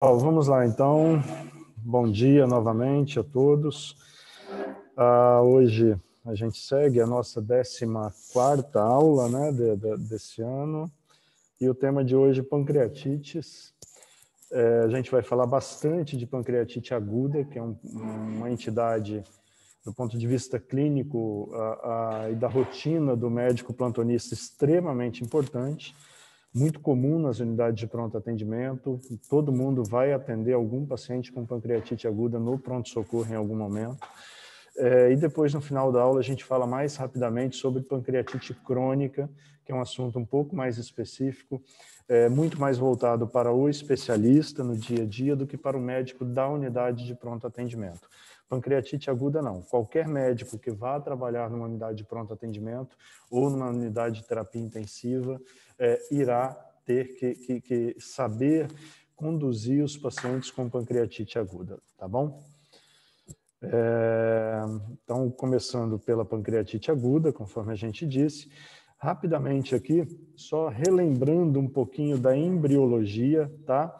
Vamos lá, então. Bom dia novamente a todos. Hoje a gente segue a nossa 14ª aula, né, desse ano. E o tema de hoje é pancreatites. A gente vai falar bastante de pancreatite aguda, que é uma entidade, do ponto de vista clínico e da rotina do médico plantonista, extremamente importante. Muito comum nas unidades de pronto atendimento, todo mundo vai atender algum paciente com pancreatite aguda no pronto-socorro em algum momento. E depois, no final da aula, a gente fala mais rapidamente sobre pancreatite crônica, que é um assunto um pouco mais específico, muito mais voltado para o especialista no dia a dia do que para o médico da unidade de pronto atendimento. Pancreatite aguda não. Qualquer médico que vá trabalhar numa unidade de pronto atendimento ou numa unidade de terapia intensiva irá ter que saber conduzir os pacientes com pancreatite aguda, tá bom? Então, começando pela pancreatite aguda, conforme a gente disse, rapidamente aqui, só relembrando um pouquinho da embriologia, tá?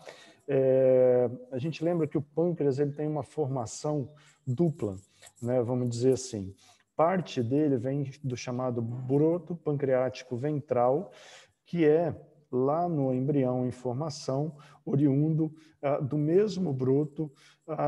A gente lembra que o pâncreas ele tem uma formação dupla, né? Vamos dizer assim. Parte dele vem do chamado broto pancreático ventral, que é lá no embrião em formação, oriundo do mesmo broto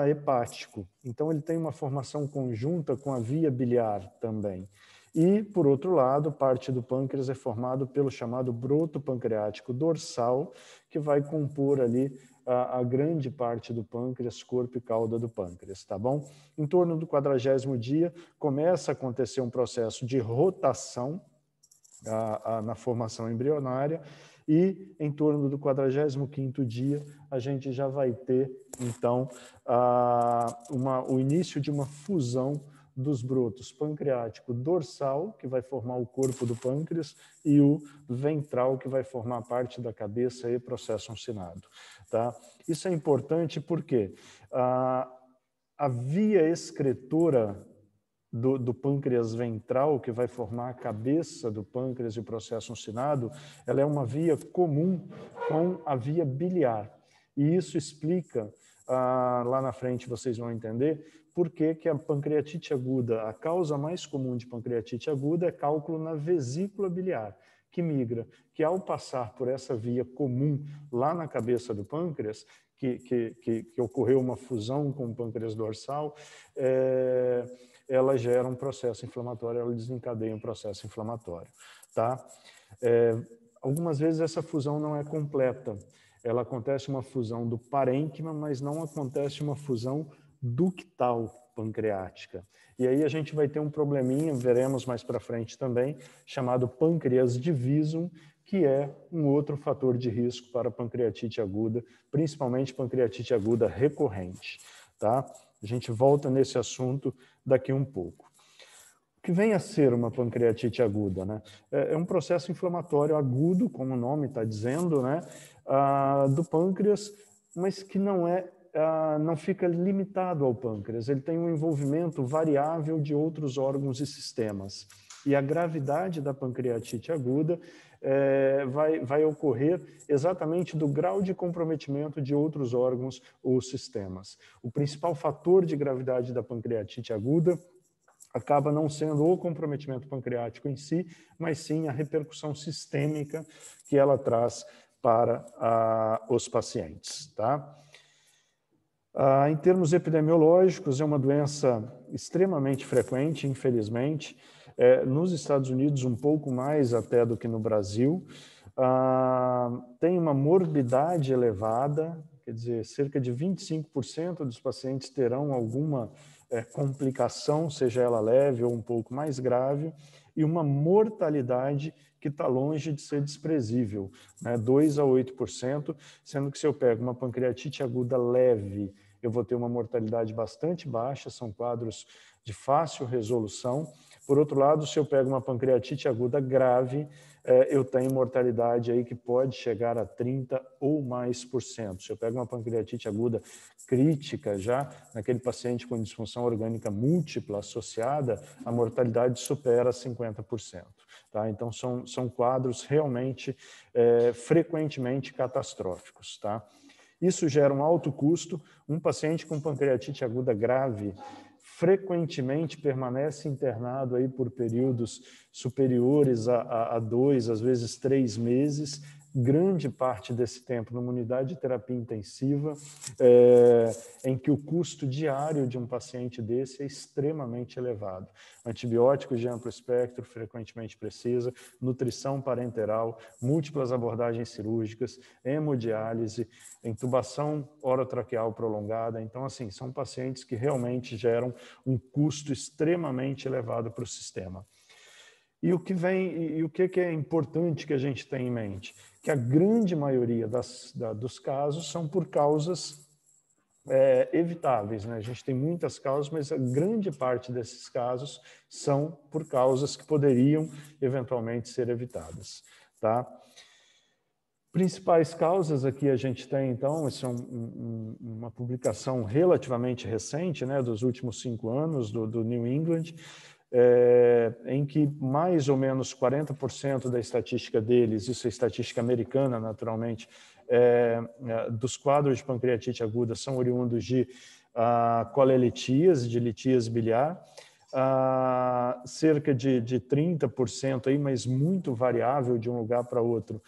hepático. Então, ele tem uma formação conjunta com a via biliar também. E, por outro lado, parte do pâncreas é formado pelo chamado broto pancreático dorsal, que vai compor ali a grande parte do pâncreas, corpo e cauda do pâncreas, tá bom? Em torno do 40º dia, começa a acontecer um processo de rotação na formação embrionária, e em torno do 45º dia a gente já vai ter, então, o início de uma fusão dos brotos pancreático dorsal, que vai formar o corpo do pâncreas, e o ventral, que vai formar parte da cabeça e processo uncinado. Tá? Isso é importante porque a via excretora do pâncreas ventral, que vai formar a cabeça do pâncreas e o processo uncinado, ela é uma via comum com a via biliar. E isso explica, lá na frente vocês vão entender, por que a pancreatite aguda, a causa mais comum de pancreatite aguda é cálculo na vesícula biliar, que migra, que ao passar por essa via comum lá na cabeça do pâncreas, que ocorreu uma fusão com o pâncreas dorsal, ela gera um processo inflamatório, ela desencadeia um processo inflamatório, tá? Algumas vezes essa fusão não é completa, ela acontece uma fusão do parênquima, mas não acontece uma fusão ductal pancreática. E aí a gente vai ter um probleminha, veremos mais para frente também, chamado pâncreas divisum, que é um outro fator de risco para pancreatite aguda, principalmente pancreatite aguda recorrente, tá? A gente volta nesse assunto daqui um pouco. O que vem a ser uma pancreatite aguda, né? É um processo inflamatório agudo, como o nome está dizendo, né? Do pâncreas, mas que não fica limitado ao pâncreas. Ele tem um envolvimento variável de outros órgãos e sistemas. E a gravidade da pancreatite aguda vai ocorrer exatamente do grau de comprometimento de outros órgãos ou sistemas. O principal fator de gravidade da pancreatite aguda acaba não sendo o comprometimento pancreático em si, mas sim a repercussão sistêmica que ela traz para os pacientes, tá? Em termos epidemiológicos, é uma doença extremamente frequente, infelizmente, nos Estados Unidos um pouco mais até do que no Brasil. Tem uma morbidade elevada, quer dizer, cerca de 25% dos pacientes terão alguma complicação, seja ela leve ou um pouco mais grave, e uma mortalidade que está longe de ser desprezível, né? 2 a 8%, sendo que se eu pego uma pancreatite aguda leve, eu vou ter uma mortalidade bastante baixa, são quadros de fácil resolução. Por outro lado, se eu pego uma pancreatite aguda grave, eu tenho mortalidade aí que pode chegar a 30 ou mais %. Se eu pego uma pancreatite aguda crítica já, naquele paciente com disfunção orgânica múltipla associada, a mortalidade supera 50%. Tá? Então, são quadros realmente frequentemente catastróficos. Tá? Isso gera um alto custo. Um paciente com pancreatite aguda grave frequentemente permanece internado aí por períodos superiores a 2, às vezes 3 meses, grande parte desse tempo numa unidade de terapia intensiva, em que o custo diário de um paciente desse é extremamente elevado. Antibióticos de amplo espectro, frequentemente precisa, nutrição parenteral, múltiplas abordagens cirúrgicas, hemodiálise, intubação orotraqueal prolongada. Então, assim, são pacientes que realmente geram um custo extremamente elevado para o sistema. E o que é importante que a gente tenha em mente? Que a grande maioria dos casos são por causas evitáveis, né? A gente tem muitas causas, mas a grande parte desses casos são por causas que poderiam eventualmente ser evitadas, tá? Principais causas aqui a gente tem, então, essa é uma publicação relativamente recente, né, dos últimos 5 anos, do New England, em que mais ou menos 40% da estatística deles, isso é estatística americana, naturalmente, dos quadros de pancreatite aguda são oriundos de colelitíase, de litíase biliar, cerca de 30% aí, mas muito variável de um lugar para outro,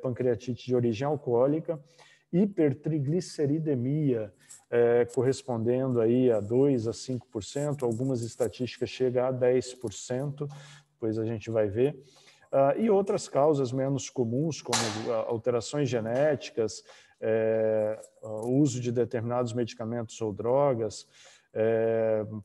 pancreatite de origem alcoólica, hipertrigliceridemia, correspondendo aí a 2% a 5%, algumas estatísticas chegam a 10%, depois a gente vai ver. E outras causas menos comuns, como alterações genéticas, o uso de determinados medicamentos ou drogas,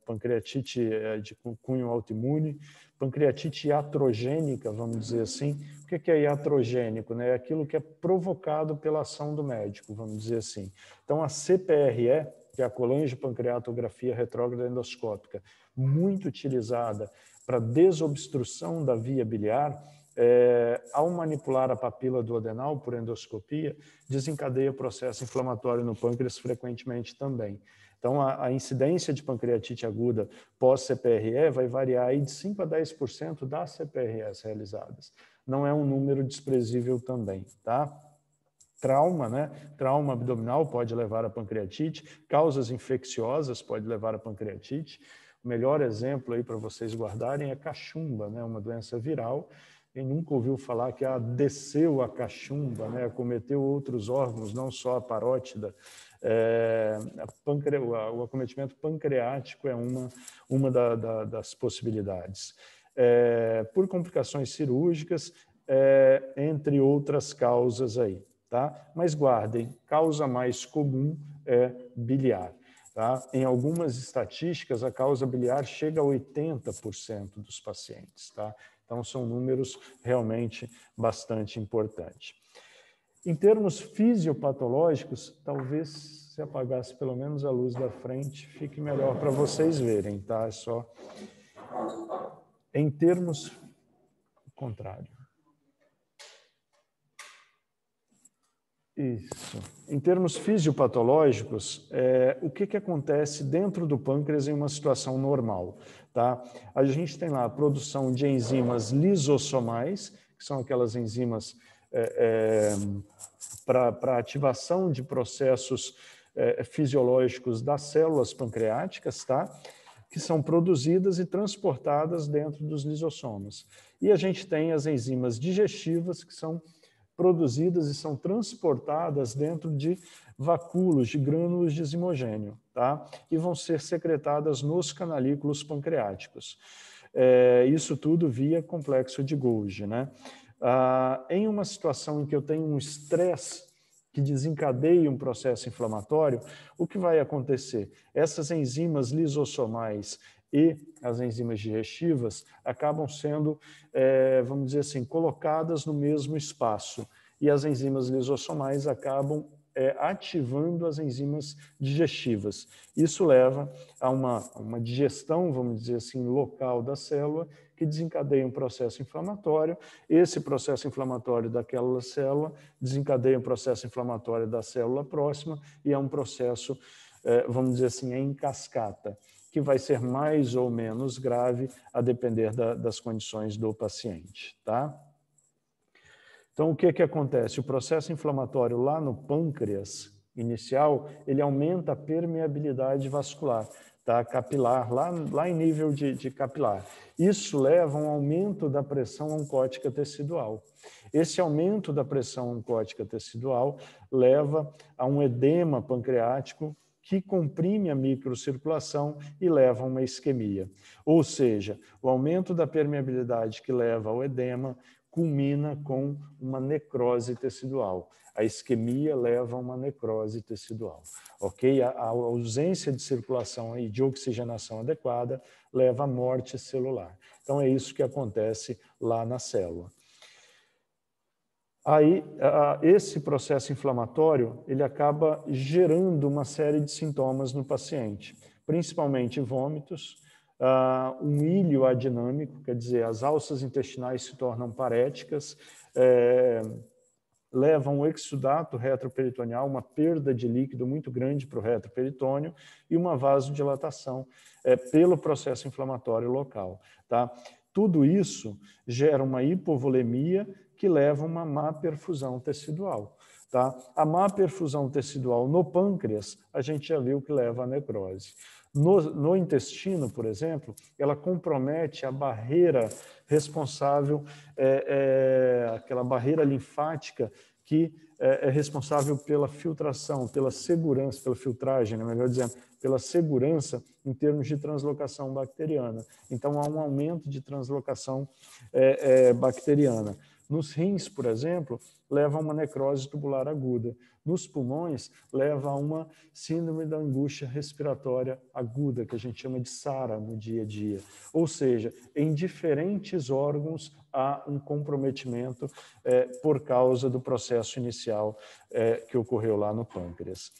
pancreatite de cunho autoimune, pancreatite iatrogênica, vamos dizer assim. O que é iatrogênico? Né? É aquilo que é provocado pela ação do médico, vamos dizer assim. Então, a CPRE, que é a colangiopancreatografia retrógrada endoscópica, muito utilizada para desobstrução da via biliar, ao manipular a papila duodenal por endoscopia, desencadeia processo inflamatório no pâncreas frequentemente também. Então, a incidência de pancreatite aguda pós-CPRE vai variar aí de 5% a 10% das CPREs realizadas. Não é um número desprezível também, tá? Trauma, né? Trauma abdominal pode levar a pancreatite, causas infecciosas pode levar a pancreatite. O melhor exemplo aí para vocês guardarem é cachumba, né? Uma doença viral. Quem nunca ouviu falar que desceu a cachumba, né? Acometeu outros órgãos, não só a parótida. O acometimento pancreático é uma das possibilidades. Por complicações cirúrgicas, entre outras causas aí, tá? Mas guardem, causa mais comum é biliar. Tá? Em algumas estatísticas, a causa biliar chega a 80% dos pacientes. Tá? Então, são números realmente bastante importantes. Em termos fisiopatológicos, talvez se apagasse pelo menos a luz da frente, fique melhor para vocês verem, tá? É só... Em termos... contrário. Isso. Em termos fisiopatológicos, o que acontece dentro do pâncreas em uma situação normal? Tá? A gente tem lá a produção de enzimas lisossomais, que são aquelas enzimas para ativação de processos fisiológicos das células pancreáticas, tá? Que são produzidas e transportadas dentro dos lisossomas. E a gente tem as enzimas digestivas, que são produzidas e são transportadas dentro de vacúolos, de grânulos de zimogênio, tá? E vão ser secretadas nos canalículos pancreáticos. Isso tudo via complexo de Golgi, né? Em uma situação em que eu tenho um estresse que desencadeia um processo inflamatório, o que vai acontecer? Essas enzimas lisossomais e as enzimas digestivas acabam sendo, vamos dizer assim, colocadas no mesmo espaço. E as enzimas lisossomais acabam ativando as enzimas digestivas. Isso leva a uma digestão, vamos dizer assim, local da célula, que desencadeia um processo inflamatório. Esse processo inflamatório daquela célula desencadeia um processo inflamatório da célula próxima e é um processo, vamos dizer assim, em cascata, que vai ser mais ou menos grave a depender das condições do paciente, tá? Então, o que acontece? O processo inflamatório lá no pâncreas, inicial, ele aumenta a permeabilidade vascular, tá? Capilar, lá em nível de capilar. Isso leva a um aumento da pressão oncótica tecidual. Esse aumento da pressão oncótica tecidual leva a um edema pancreático que comprime a microcirculação e leva a uma isquemia. Ou seja, o aumento da permeabilidade que leva ao edema culmina com uma necrose tecidual. A isquemia leva a uma necrose tecidual. Ok? A ausência de circulação e de oxigenação adequada leva à morte celular. Então, é isso que acontece lá na célula. Aí, esse processo inflamatório, ele acaba gerando uma série de sintomas no paciente, principalmente vômitos, um ilho adinâmico, quer dizer, as alças intestinais se tornam paréticas, levam um exudato retroperitoneal, uma perda de líquido muito grande para o retroperitônio e uma vasodilatação pelo processo inflamatório local. Tá? Tudo isso gera uma hipovolemia que leva a uma má perfusão tecidual. Tá? A má perfusão tecidual no pâncreas, a gente já viu que leva à necrose. No intestino, por exemplo, ela compromete a barreira responsável, aquela barreira linfática que é responsável pela filtração, pela segurança, pela filtragem, né, melhor dizendo, pela segurança em termos de translocação bacteriana. Então, há um aumento de translocação bacteriana. Nos rins, por exemplo, leva a uma necrose tubular aguda. Nos pulmões, leva a uma síndrome da angústia respiratória aguda, que a gente chama de SARA no dia a dia. Ou seja, em diferentes órgãos há um comprometimento por causa do processo inicial que ocorreu lá no pâncreas.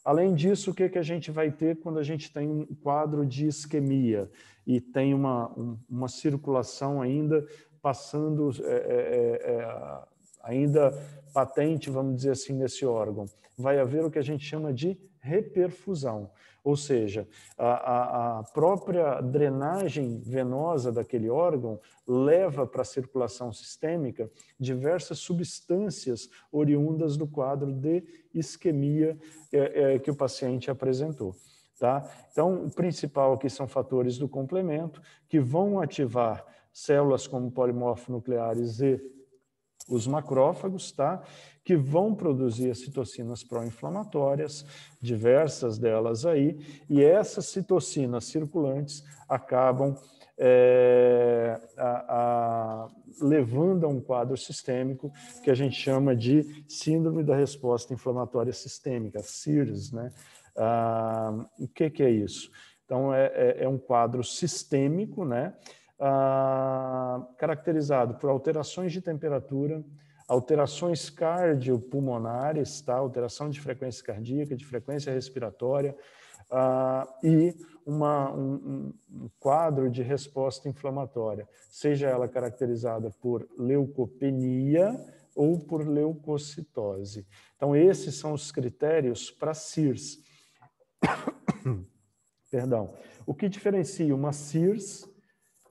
Além disso, o que a gente vai ter quando a gente tem um quadro de isquemia e tem uma circulação ainda passando, ainda patente, vamos dizer assim, nesse órgão? Vai haver o que a gente chama de reperfusão, ou seja, a própria drenagem venosa daquele órgão leva para a circulação sistêmica diversas substâncias oriundas do quadro de isquemia que o paciente apresentou. Tá? Então, o principal aqui são fatores do complemento que vão ativar células como polimorfonucleares e os macrófagos, tá? Que vão produzir as citocinas pró-inflamatórias, diversas delas aí, e essas citocinas circulantes acabam levando a um quadro sistêmico que a gente chama de síndrome da resposta inflamatória sistêmica, SIRS, né? O que é isso? Então, é um quadro sistêmico, né? Caracterizado por alterações de temperatura, alterações cardiopulmonares, tá? Alteração de frequência cardíaca, de frequência respiratória, e um quadro de resposta inflamatória, seja ela caracterizada por leucopenia ou por leucocitose. Então, esses são os critérios para SIRS. Perdão. O que diferencia uma SIRS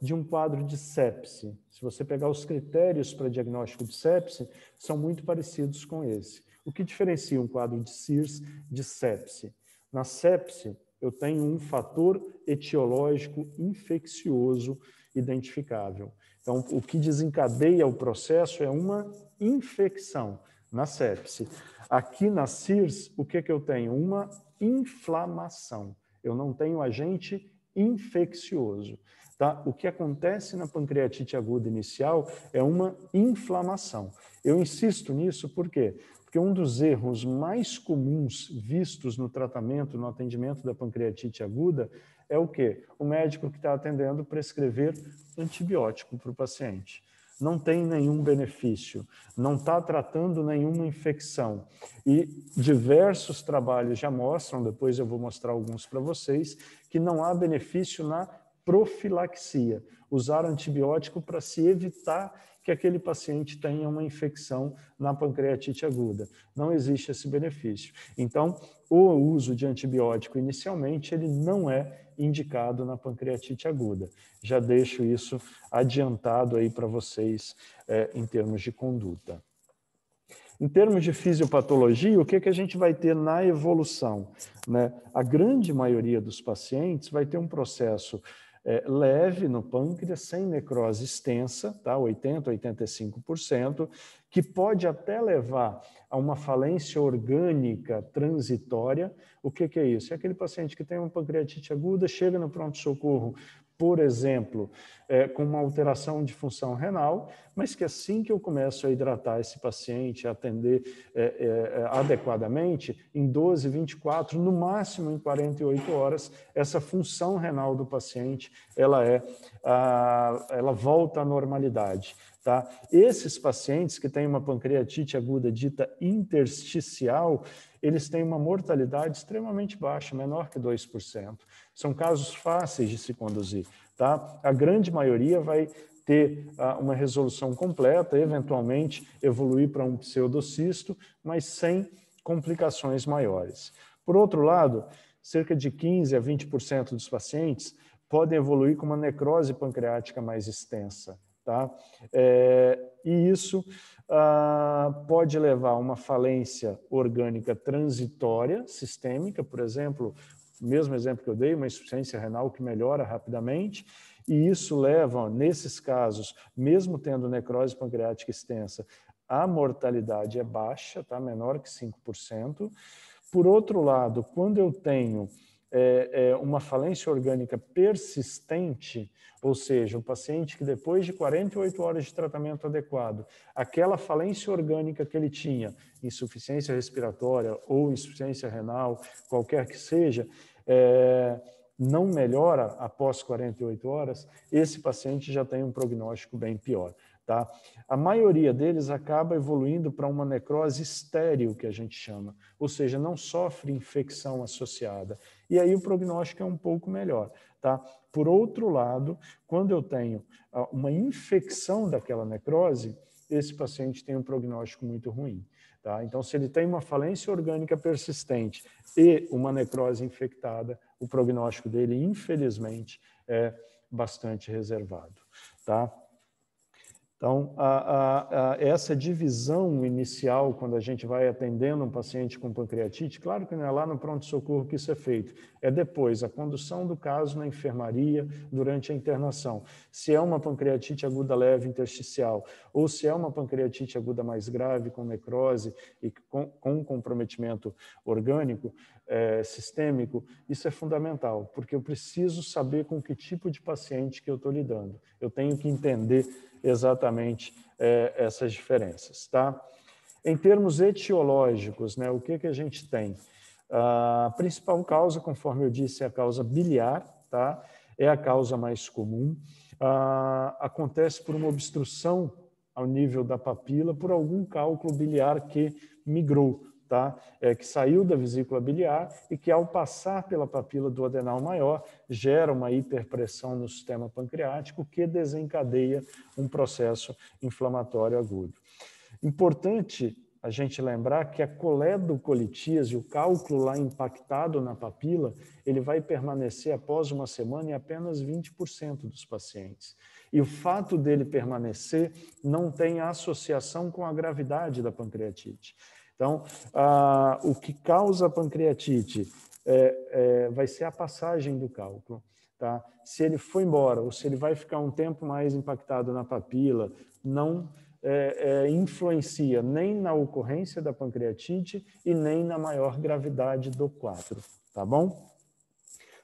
de um quadro de sepse? Se você pegar os critérios para diagnóstico de sepse, são muito parecidos com esse. O que diferencia um quadro de SIRS de sepse? Na sepse, eu tenho um fator etiológico infeccioso identificável. Então, o que desencadeia o processo é uma infecção na sepse. Aqui na SIRS, o que eu tenho? Uma inflamação. Eu não tenho agente infeccioso. Tá? O que acontece na pancreatite aguda inicial é uma inflamação. Eu insisto nisso por quê? Porque um dos erros mais comuns vistos no tratamento, no atendimento da pancreatite aguda, é o quê? O médico que está atendendo prescrever antibiótico para o paciente. Não tem nenhum benefício, não está tratando nenhuma infecção. E diversos trabalhos já mostram, depois eu vou mostrar alguns para vocês, que não há benefício na profilaxia, usar antibiótico para se evitar que aquele paciente tenha uma infecção na pancreatite aguda. Não existe esse benefício. Então, o uso de antibiótico inicialmente, ele não é indicado na pancreatite aguda. Já deixo isso adiantado aí para vocês em termos de conduta. Em termos de fisiopatologia, o que a gente vai ter na evolução, né? A grande maioria dos pacientes vai ter um processo leve no pâncreas, sem necrose extensa, tá? 80%, 85%, que pode até levar a uma falência orgânica transitória. O que é isso? É aquele paciente que tem uma pancreatite aguda, chega no pronto-socorro, por exemplo, com uma alteração de função renal, mas que assim que eu começo a hidratar esse paciente, a atender adequadamente, em 12, 24, no máximo em 48 horas, essa função renal do paciente, ela volta à normalidade. Tá? Esses pacientes que têm uma pancreatite aguda dita intersticial, eles têm uma mortalidade extremamente baixa, menor que 2%. São casos fáceis de se conduzir. Tá? A grande maioria vai ter uma resolução completa, eventualmente evoluir para um pseudocisto, mas sem complicações maiores. Por outro lado, cerca de 15% a 20% dos pacientes podem evoluir com uma necrose pancreática mais extensa. Tá? E isso pode levar a uma falência orgânica transitória, sistêmica, por exemplo, o mesmo exemplo que eu dei, uma insuficiência renal que melhora rapidamente, e isso leva, nesses casos, mesmo tendo necrose pancreática extensa, a mortalidade é baixa, tá? Menor que 5%. Por outro lado, quando eu tenho uma falência orgânica persistente, ou seja, o paciente que depois de 48 horas de tratamento adequado, aquela falência orgânica que ele tinha, insuficiência respiratória ou insuficiência renal, qualquer que seja, não melhora após 48 horas, esse paciente já tem um prognóstico bem pior. Tá? A maioria deles acaba evoluindo para uma necrose estéril, que a gente chama, ou seja, não sofre infecção associada. E aí o prognóstico é um pouco melhor. Tá? Por outro lado, quando eu tenho uma infecção daquela necrose, esse paciente tem um prognóstico muito ruim. Tá? Então, se ele tem uma falência orgânica persistente e uma necrose infectada, o prognóstico dele, infelizmente, é bastante reservado. Tá? Então, essa divisão inicial, quando a gente vai atendendo um paciente com pancreatite, claro que não é lá no pronto-socorro que isso é feito, é depois, a condução do caso na enfermaria durante a internação. Se é uma pancreatite aguda leve intersticial, ou se é uma pancreatite aguda mais grave, com necrose e com comprometimento orgânico, sistêmico, isso é fundamental, porque eu preciso saber com que tipo de paciente que eu estou lidando. Eu tenho que entender exatamente essas diferenças. Tá? Em termos etiológicos, né, o que a gente tem? A principal causa, conforme eu disse, é a causa biliar, tá? É a causa mais comum. Acontece por uma obstrução ao nível da papila, por algum cálculo biliar que migrou, tá? Que saiu da vesícula biliar e que, ao passar pela papila do adenal maior, gera uma hiperpressão no sistema pancreático que desencadeia um processo inflamatório agudo. Importante a gente lembrar que a coledocolitíase, o cálculo lá impactado na papila, ele vai permanecer após uma semana em apenas 20% dos pacientes. E o fato dele permanecer não tem associação com a gravidade da pancreatite. Então, o que causa a pancreatite vai ser a passagem do cálculo. Tá? Se ele for embora ou se ele vai ficar um tempo mais impactado na papila, não influencia nem na ocorrência da pancreatite e nem na maior gravidade do quadro. Tá bom?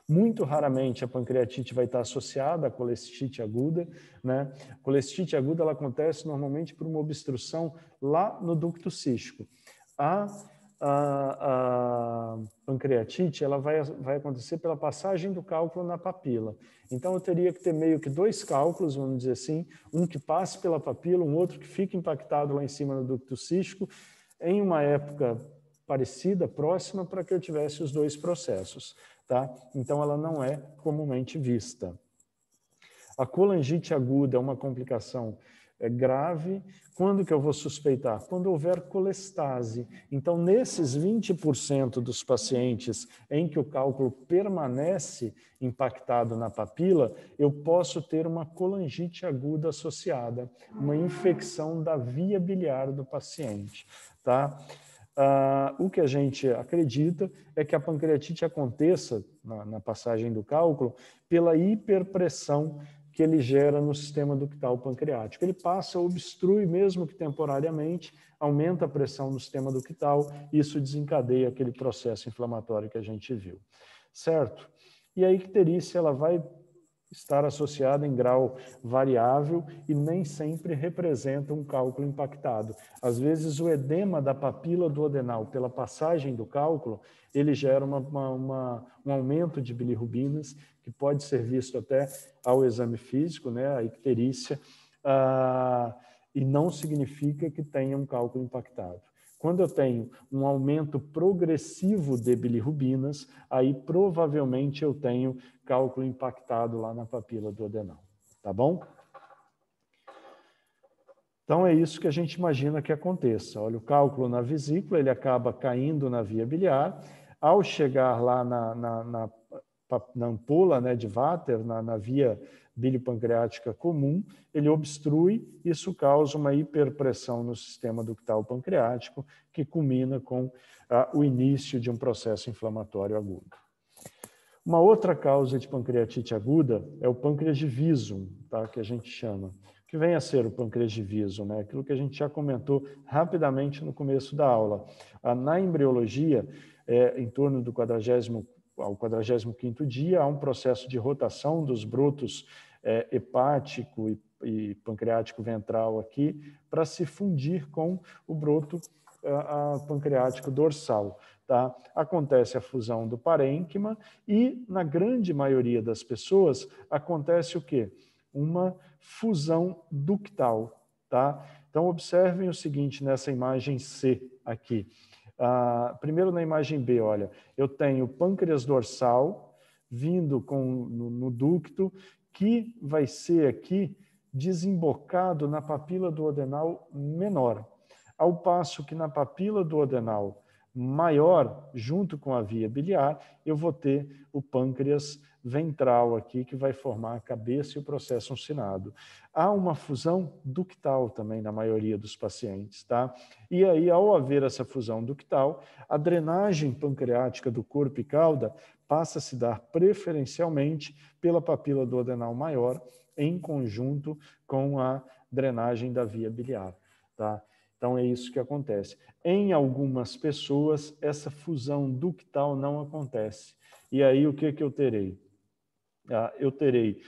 Muito raramente a pancreatite vai estar associada à colestite aguda. Né? A colestite aguda ela acontece normalmente por uma obstrução lá no ducto cístico. A pancreatite ela vai acontecer pela passagem do cálculo na papila. Então, eu teria que ter meio que dois cálculos, vamos dizer assim, um que passe pela papila, um outro que fique impactado lá em cima no ducto cístico, em uma época parecida, próxima, para que eu tivesse os dois processos. Tá? Então, ela não é comumente vista. A colangite aguda é uma complicação grave. Quando que eu vou suspeitar? Quando houver colestase. Então, nesses 20% dos pacientes em que o cálculo permanece impactado na papila, eu posso ter uma colangite aguda associada, uma infecção da via biliar do paciente, tá? O que a gente acredita é que a pancreatite aconteça, na passagem do cálculo, pela hiperpressão que ele gera no sistema ductal pancreático. Ele passa, obstrui, mesmo que temporariamente, aumenta a pressão no sistema ductal, e isso desencadeia aquele processo inflamatório que a gente viu. Certo? E a icterícia, ela vai estar associada em grau variável e nem sempre representa um cálculo impactado. Às vezes, o edema da papila duodenal pela passagem do cálculo, ele gera um aumento de bilirrubinas, que pode ser visto até ao exame físico, né, a icterícia, e não significa que tenha um cálculo impactado. Quando eu tenho um aumento progressivo de bilirrubinas, aí provavelmente eu tenho cálculo impactado lá na papila duodenal. Tá bom? Então é isso que a gente imagina que aconteça. Olha, o cálculo na vesícula, ele acaba caindo na via biliar. Ao chegar lá na ampola, né, de Vater, na via biliopancreática comum, ele obstrui, isso causa uma hiperpressão no sistema ductal pancreático, que culmina com o início de um processo inflamatório agudo. Uma outra causa de pancreatite aguda é o pâncreas de Visum, tá, que a gente chama. O que vem a ser o pâncreas de Visum, né? Aquilo que a gente já comentou rapidamente no começo da aula. Na embriologia, em torno do 40º ao 45º dia, há um processo de rotação dos brotos hepático e pancreático ventral aqui, para se fundir com o broto pancreático dorsal. Tá? Acontece a fusão do parênquima e, na grande maioria das pessoas, acontece o quê? Uma fusão ductal. Tá? Então, observem o seguinte nessa imagem C aqui. Primeiro na imagem B, olha, eu tenho o pâncreas dorsal vindo no ducto, que vai ser aqui desembocado na papila duodenal menor. Ao passo que na papila duodenal maior, junto com a via biliar, eu vou ter o pâncreas ventral aqui, que vai formar a cabeça e o processo uncinado. Há uma fusão ductal também na maioria dos pacientes, tá? E aí, ao haver essa fusão ductal, a drenagem pancreática do corpo e cauda passa a se dar preferencialmente pela papila duodenal maior, em conjunto com a drenagem da via biliar, tá? Então, é isso que acontece. Em algumas pessoas, essa fusão ductal não acontece. E aí, o que eu terei? Eu terei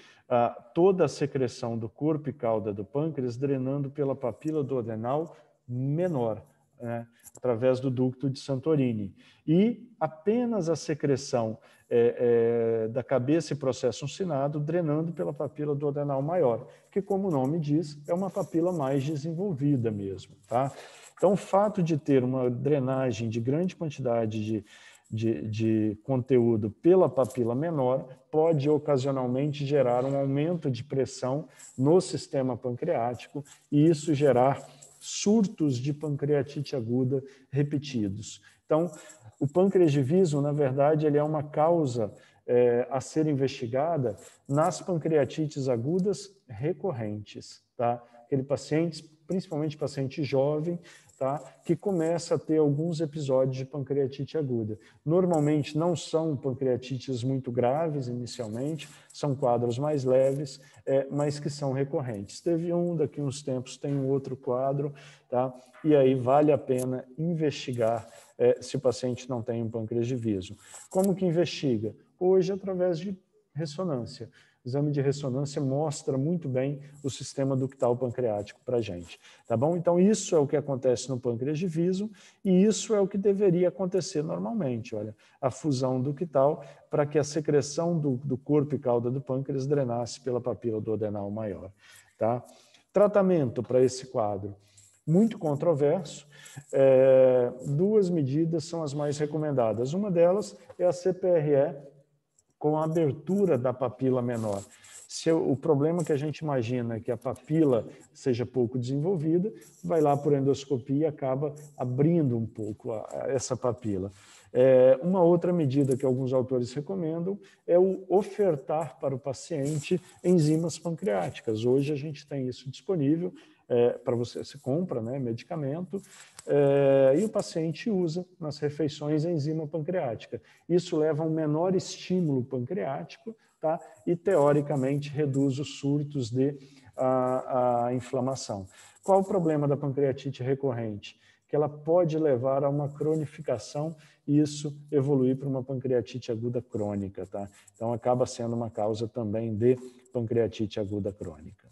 toda a secreção do corpo e cauda do pâncreas drenando pela papila duodenal menor, né, através do ducto de Santorini. E apenas a secreção da cabeça e processo uncinado drenando pela papila duodenal maior, que, como o nome diz, é uma papila mais desenvolvida mesmo. Tá? Então, o fato de ter uma drenagem de grande quantidade de conteúdo pela papila menor pode ocasionalmente gerar um aumento de pressão no sistema pancreático e isso gerar surtos de pancreatite aguda repetidos. Então, o pâncreas de Visum, na verdade, ele é uma causa a ser investigada nas pancreatites agudas recorrentes, tá? Aquele paciente, principalmente paciente jovem, tá? Que começa a ter alguns episódios de pancreatite aguda. Normalmente não são pancreatites muito graves inicialmente, são quadros mais leves, mas que são recorrentes. Teve um, daqui a uns tempos tem um outro quadro, tá? E aí vale a pena investigar se o paciente não tem um pâncreas de Visum. Como que investiga? Hoje, através de ressonância. O exame de ressonância mostra muito bem o sistema ductal pancreático para a gente, tá bom? Então, isso é o que acontece no pâncreas de Visum e isso é o que deveria acontecer normalmente, olha, a fusão ductal para que a secreção do corpo e cauda do pâncreas drenasse pela papila duodenal maior, tá? Tratamento para esse quadro, muito controverso, duas medidas são as mais recomendadas. Uma delas é a CPRE, com a abertura da papila menor. Se o problema que a gente imagina é que a papila seja pouco desenvolvida, vai lá por endoscopia e acaba abrindo um pouco essa papila. Uma outra medida que alguns autores recomendam é o ofertar para o paciente enzimas pancreáticas. Hoje a gente tem isso disponível para você compra, né, medicamento, e o paciente usa nas refeições a enzima pancreática. Isso leva a um menor estímulo pancreático, tá? E teoricamente reduz os surtos de a inflamação. Qual o problema da pancreatite recorrente? Que ela pode levar a uma cronificação e isso evoluir para uma pancreatite aguda crônica, tá? Então acaba sendo uma causa também de pancreatite aguda crônica.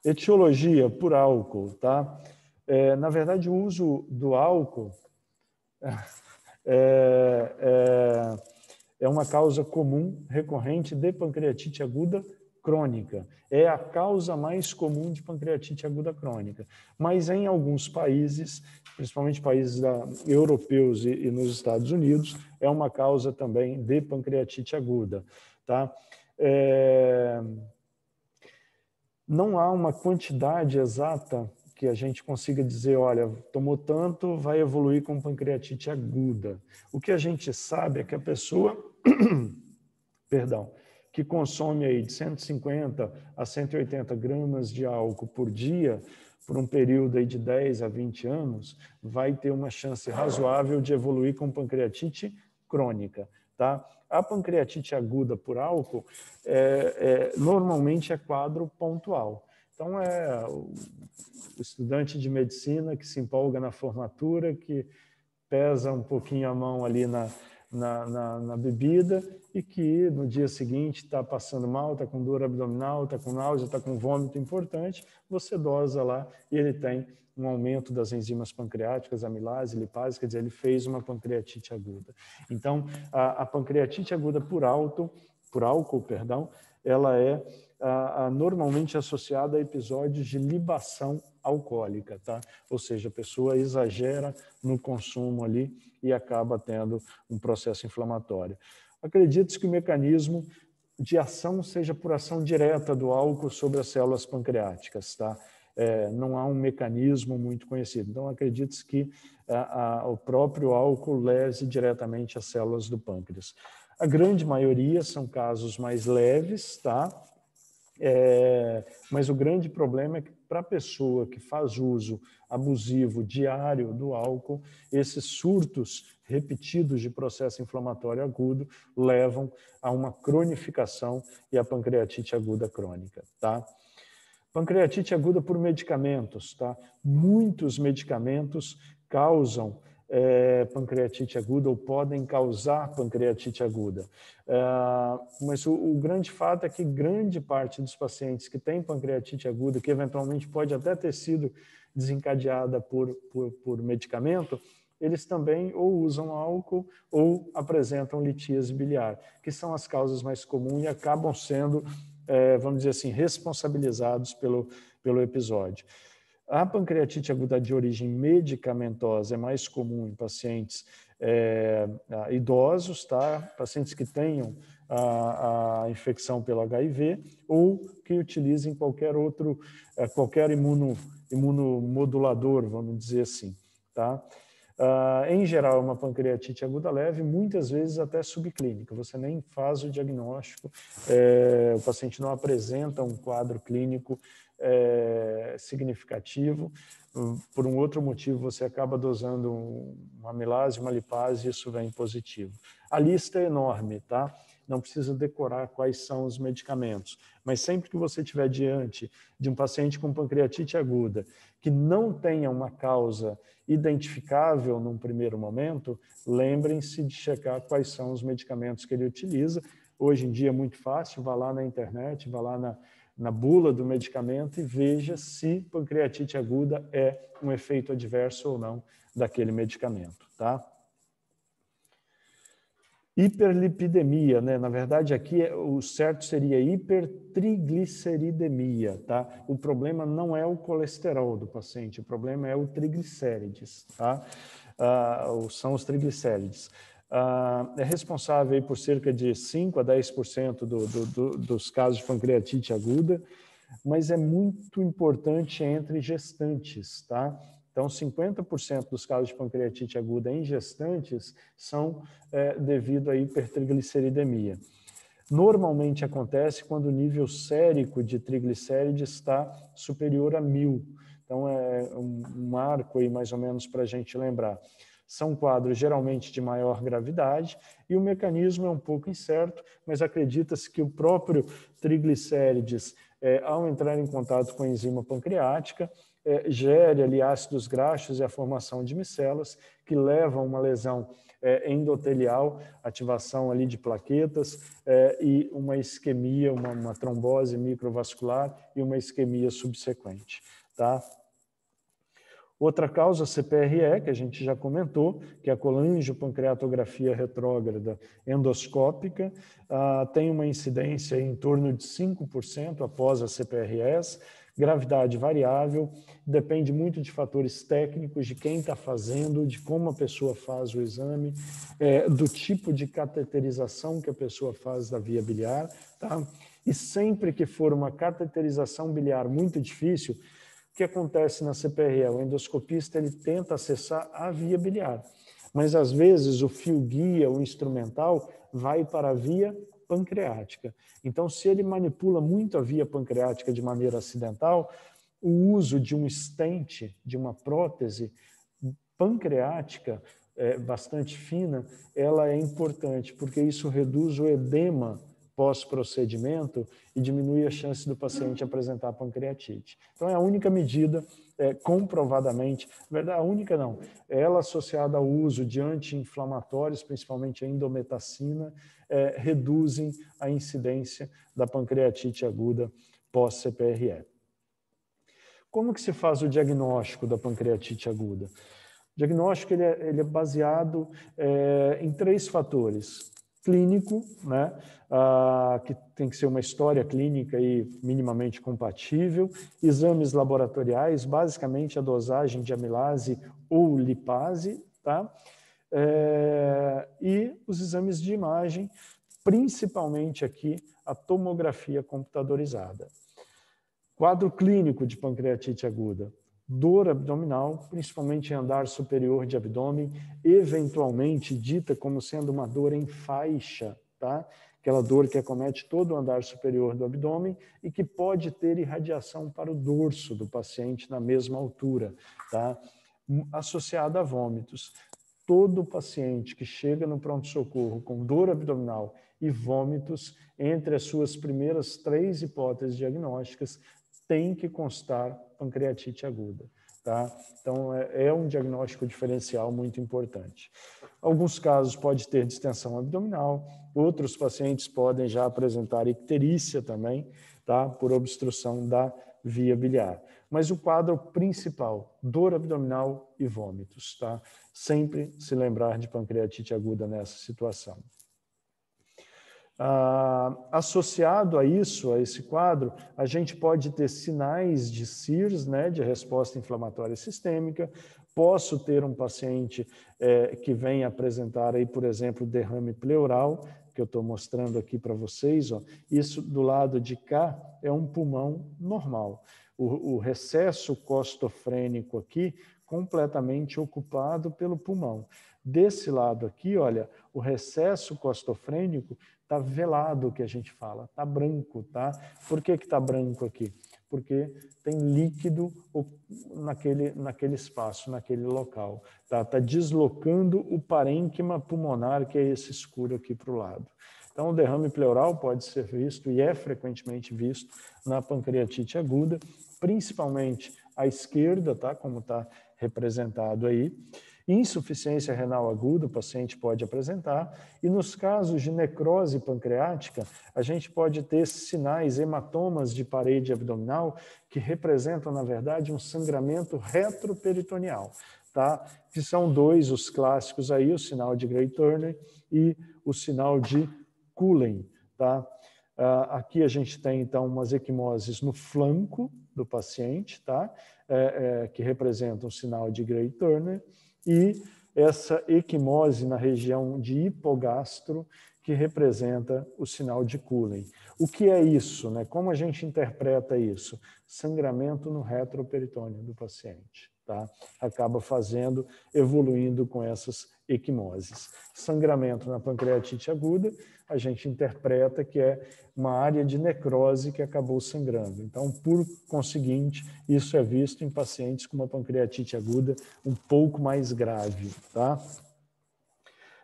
Etiologia por álcool, tá? Na verdade, o uso do álcool é uma causa comum recorrente de pancreatite aguda crônica. É a causa mais comum de pancreatite aguda crônica. Mas em alguns países, principalmente países europeus e nos Estados Unidos, é uma causa também de pancreatite aguda, tá? Não há uma quantidade exata que a gente consiga dizer, olha, tomou tanto, vai evoluir com pancreatite aguda. O que a gente sabe é que a pessoa, perdão, que consome aí de 150 a 180 gramas de álcool por dia, por um período aí de 10 a 20 anos, vai ter uma chance razoável de evoluir com pancreatite crônica, tá? A pancreatite aguda por álcool normalmente é quadro pontual. Então, o estudante de medicina que se empolga na formatura, que pesa um pouquinho a mão ali na bebida e que no dia seguinte está passando mal, está com dor abdominal, está com náusea, está com vômito importante, você dosa lá e ele tem um aumento das enzimas pancreáticas, amilase, lipase, quer dizer, ele fez uma pancreatite aguda. Então, a pancreatite aguda por álcool, ela é normalmente associada a episódios de libação alcoólica, tá? Ou seja, a pessoa exagera no consumo ali e acaba tendo um processo inflamatório. Acredite-se que o mecanismo de ação seja por ação direta do álcool sobre as células pancreáticas, tá? Não há um mecanismo muito conhecido. Então, acredite-se que o próprio álcool lese diretamente as células do pâncreas. A grande maioria são casos mais leves, tá? Mas o grande problema é que para a pessoa que faz uso abusivo diário do álcool, esses surtos repetidos de processo inflamatório agudo levam a uma cronificação e a pancreatite aguda crônica, tá? Pancreatite aguda por medicamentos, tá? Muitos medicamentos causam pancreatite aguda ou podem causar pancreatite aguda. Mas o grande fato é que grande parte dos pacientes que têm pancreatite aguda, que eventualmente pode até ter sido desencadeada por medicamento, eles também ou usam álcool ou apresentam litíase biliar, que são as causas mais comuns e acabam sendo, vamos dizer assim, responsabilizados pelo episódio. A pancreatite aguda de origem medicamentosa é mais comum em pacientes idosos, tá? Pacientes que tenham a infecção pelo HIV ou que utilizem qualquer imunomodulador, vamos dizer assim, tá? Em geral, é uma pancreatite aguda leve, muitas vezes até subclínica. Você nem faz o diagnóstico, o paciente não apresenta um quadro clínico significativo. Por um outro motivo, você acaba dosando uma amilase, uma lipase, e isso vem positivo. A lista é enorme, tá? Não precisa decorar quais são os medicamentos, mas sempre que você estiver diante de um paciente com pancreatite aguda que não tenha uma causa identificável num primeiro momento, lembrem-se de checar quais são os medicamentos que ele utiliza. Hoje em dia é muito fácil, vá lá na internet, vá lá na bula do medicamento e veja se pancreatite aguda é um efeito adverso ou não daquele medicamento, tá? Hiperlipidemia, né? Na verdade, aqui o certo seria hipertrigliceridemia, tá? O problema não é o colesterol do paciente, o problema é o triglicérides, tá? São os triglicérides. é responsável aí por cerca de 5 a 10% dos casos de pancreatite aguda, mas é muito importante entre gestantes, tá? Então, 50% dos casos de pancreatite aguda em gestantes são devido à hipertrigliceridemia. Normalmente acontece quando o nível sérico de triglicérides está superior a 1000. Então, é um marco aí mais ou menos para a gente lembrar. São quadros geralmente de maior gravidade e o mecanismo é um pouco incerto, mas acredita-se que o próprio triglicérides, ao entrar em contato com a enzima pancreática, gere ali ácidos graxos e a formação de micelas que levam a uma lesão endotelial, ativação ali de plaquetas e uma isquemia, uma trombose microvascular e uma isquemia subsequente, tá? Outra causa, CPRE, que a gente já comentou, que é a colangiopancreatografia retrógrada endoscópica, tem uma incidência em torno de 5% após a CPRS, gravidade variável, depende muito de fatores técnicos, de quem está fazendo, de como a pessoa faz o exame, do tipo de cateterização que a pessoa faz da via biliar, tá? E sempre que for uma cateterização biliar muito difícil, o que acontece na CPRE? O endoscopista ele tenta acessar a via biliar, mas às vezes o fio guia, o instrumental, vai para a via pancreática. Então, se ele manipula muito a via pancreática de maneira acidental, o uso de um stent, de uma prótese pancreática bastante fina, ela é importante, porque isso reduz o edema pós-procedimento e diminui a chance do paciente apresentar pancreatite. Então, é a única medida comprovadamente, na verdade, a única não, ela associada ao uso de anti-inflamatórios, principalmente a indometacina, reduzem a incidência da pancreatite aguda pós-CPRE. Como que se faz o diagnóstico da pancreatite aguda? O diagnóstico ele é baseado em 3 fatores. Clínico, né, que tem que ser uma história clínica e minimamente compatível, exames laboratoriais, basicamente a dosagem de amilase ou lipase, tá? E os exames de imagem, principalmente aqui a tomografia computadorizada. Quadro clínico de pancreatite aguda. Dor abdominal, principalmente em andar superior de abdômen, eventualmente dita como sendo uma dor em faixa, tá? Aquela dor que acomete todo o andar superior do abdômen e que pode ter irradiação para o dorso do paciente na mesma altura, tá? Associada a vômitos. Todo paciente que chega no pronto-socorro com dor abdominal e vômitos, entre as suas primeiras 3 hipóteses diagnósticas, tem que constar pancreatite aguda, tá? Então, é um diagnóstico diferencial muito importante. Alguns casos pode ter distensão abdominal, outros pacientes podem já apresentar icterícia também, tá? Por obstrução da via biliar. Mas o quadro principal, dor abdominal e vômitos, tá? Sempre se lembrar de pancreatite aguda nessa situação. Associado a isso, a esse quadro, a gente pode ter sinais de CIRS, né, de resposta inflamatória sistêmica. Posso ter um paciente que vem apresentar aí, por exemplo, derrame pleural, que eu estou mostrando aqui para vocês. Ó. Isso do lado de cá é um pulmão normal. O recesso costofrênico aqui completamente ocupado pelo pulmão. Desse lado aqui, olha, o recesso costofrênico está velado, que a gente fala, está branco, tá? Por que está branco aqui? Porque tem líquido naquele espaço, naquele local. Tá deslocando o parênquima pulmonar, que é esse escuro aqui para o lado. Então, o derrame pleural pode ser visto e é frequentemente visto na pancreatite aguda, principalmente à esquerda, tá? Como está representado aí. Insuficiência renal aguda o paciente pode apresentar, e nos casos de necrose pancreática, a gente pode ter sinais, hematomas de parede abdominal, que representam, na verdade, um sangramento retroperitoneal, tá? Que são 2 os clássicos aí, o sinal de Gray-Turner e o sinal de Cullen, tá? Aqui a gente tem, então, umas equimoses no flanco do paciente, tá? Que representam o sinal de Gray-Turner, e essa equimose na região de hipogastro, que representa o sinal de Cullen. O que é isso, né? Como a gente interpreta isso? Sangramento no retroperitônio do paciente, tá? Acaba evoluindo com essas equimoses. Sangramento na pancreatite aguda, a gente interpreta que é uma área de necrose que acabou sangrando. Então, por conseguinte, isso é visto em pacientes com uma pancreatite aguda um pouco mais grave, tá?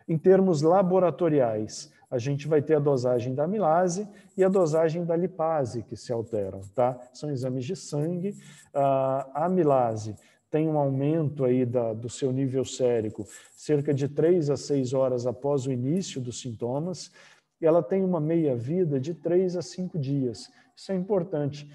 Em termos laboratoriais, a gente vai ter a dosagem da amilase e a dosagem da lipase que se alteram, tá? São exames de sangue. A amilase tem um aumento aí do seu nível sérico cerca de 3 a 6 horas após o início dos sintomas. E ela tem uma meia-vida de 3 a 5 dias. Isso é importante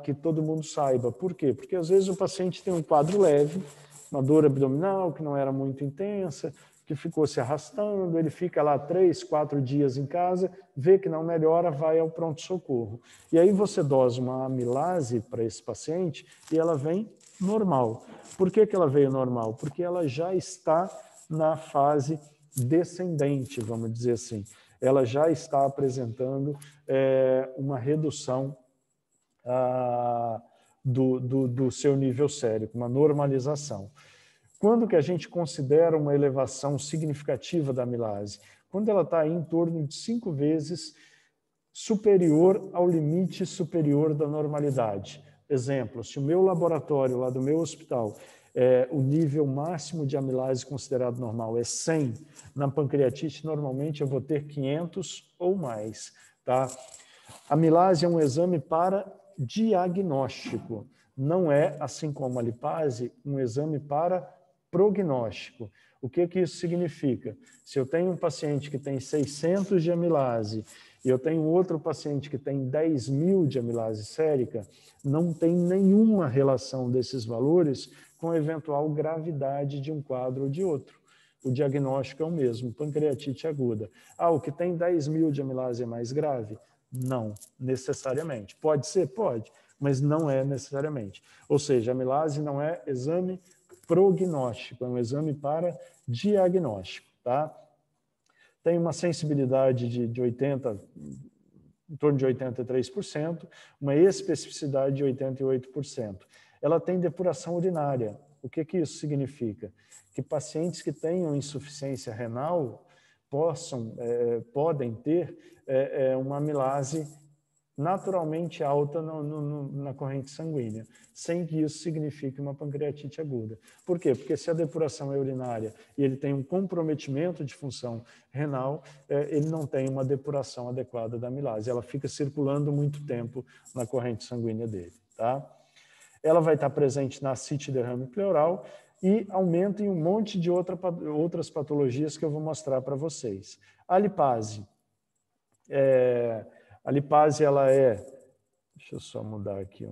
que todo mundo saiba. Por quê? Porque às vezes o paciente tem um quadro leve, uma dor abdominal que não era muito intensa, que ficou se arrastando, ele fica lá 3, 4 dias em casa, vê que não melhora, vai ao pronto-socorro. E aí você dosa uma amilase para esse paciente e ela vem normal. Por que ela veio normal? Porque ela já está na fase descendente, vamos dizer assim. Ela já está apresentando uma redução do seu nível sérico, uma normalização. Quando que a gente considera uma elevação significativa da amilase? Quando ela está em torno de 5 vezes superior ao limite superior da normalidade. Exemplo, se o meu laboratório lá do meu hospital, o nível máximo de amilase considerado normal é 100, na pancreatite normalmente eu vou ter 500 ou mais. Tá? A amilase é um exame para diagnóstico, não é, assim como a lipase, um exame para prognóstico. O que isso significa? Se eu tenho um paciente que tem 600 de amilase e eu tenho outro paciente que tem 10.000 de amilase sérica, não tem nenhuma relação desses valores com a eventual gravidade de um quadro ou de outro. O diagnóstico é o mesmo, pancreatite aguda. O que tem 10.000 de amilase é mais grave? Não, necessariamente. Pode ser? Pode, mas não é necessariamente. Ou seja, a amilase não é exame prognóstico, é um exame para diagnóstico, tá? Tem uma sensibilidade de 80, em torno de 83%, uma especificidade de 88%. Ela tem depuração urinária. O que isso significa? Que pacientes que tenham insuficiência renal podem ter uma amilase naturalmente alta na corrente sanguínea, sem que isso signifique uma pancreatite aguda. Por quê? Porque se a depuração é urinária e ele tem um comprometimento de função renal, ele não tem uma depuração adequada da amilase. Ela fica circulando muito tempo na corrente sanguínea dele. Tá? Ela vai estar presente na ascite derrame pleural e aumenta em um monte de outras patologias que eu vou mostrar para vocês. A lipase. A lipase, ela deixa eu só mudar aqui.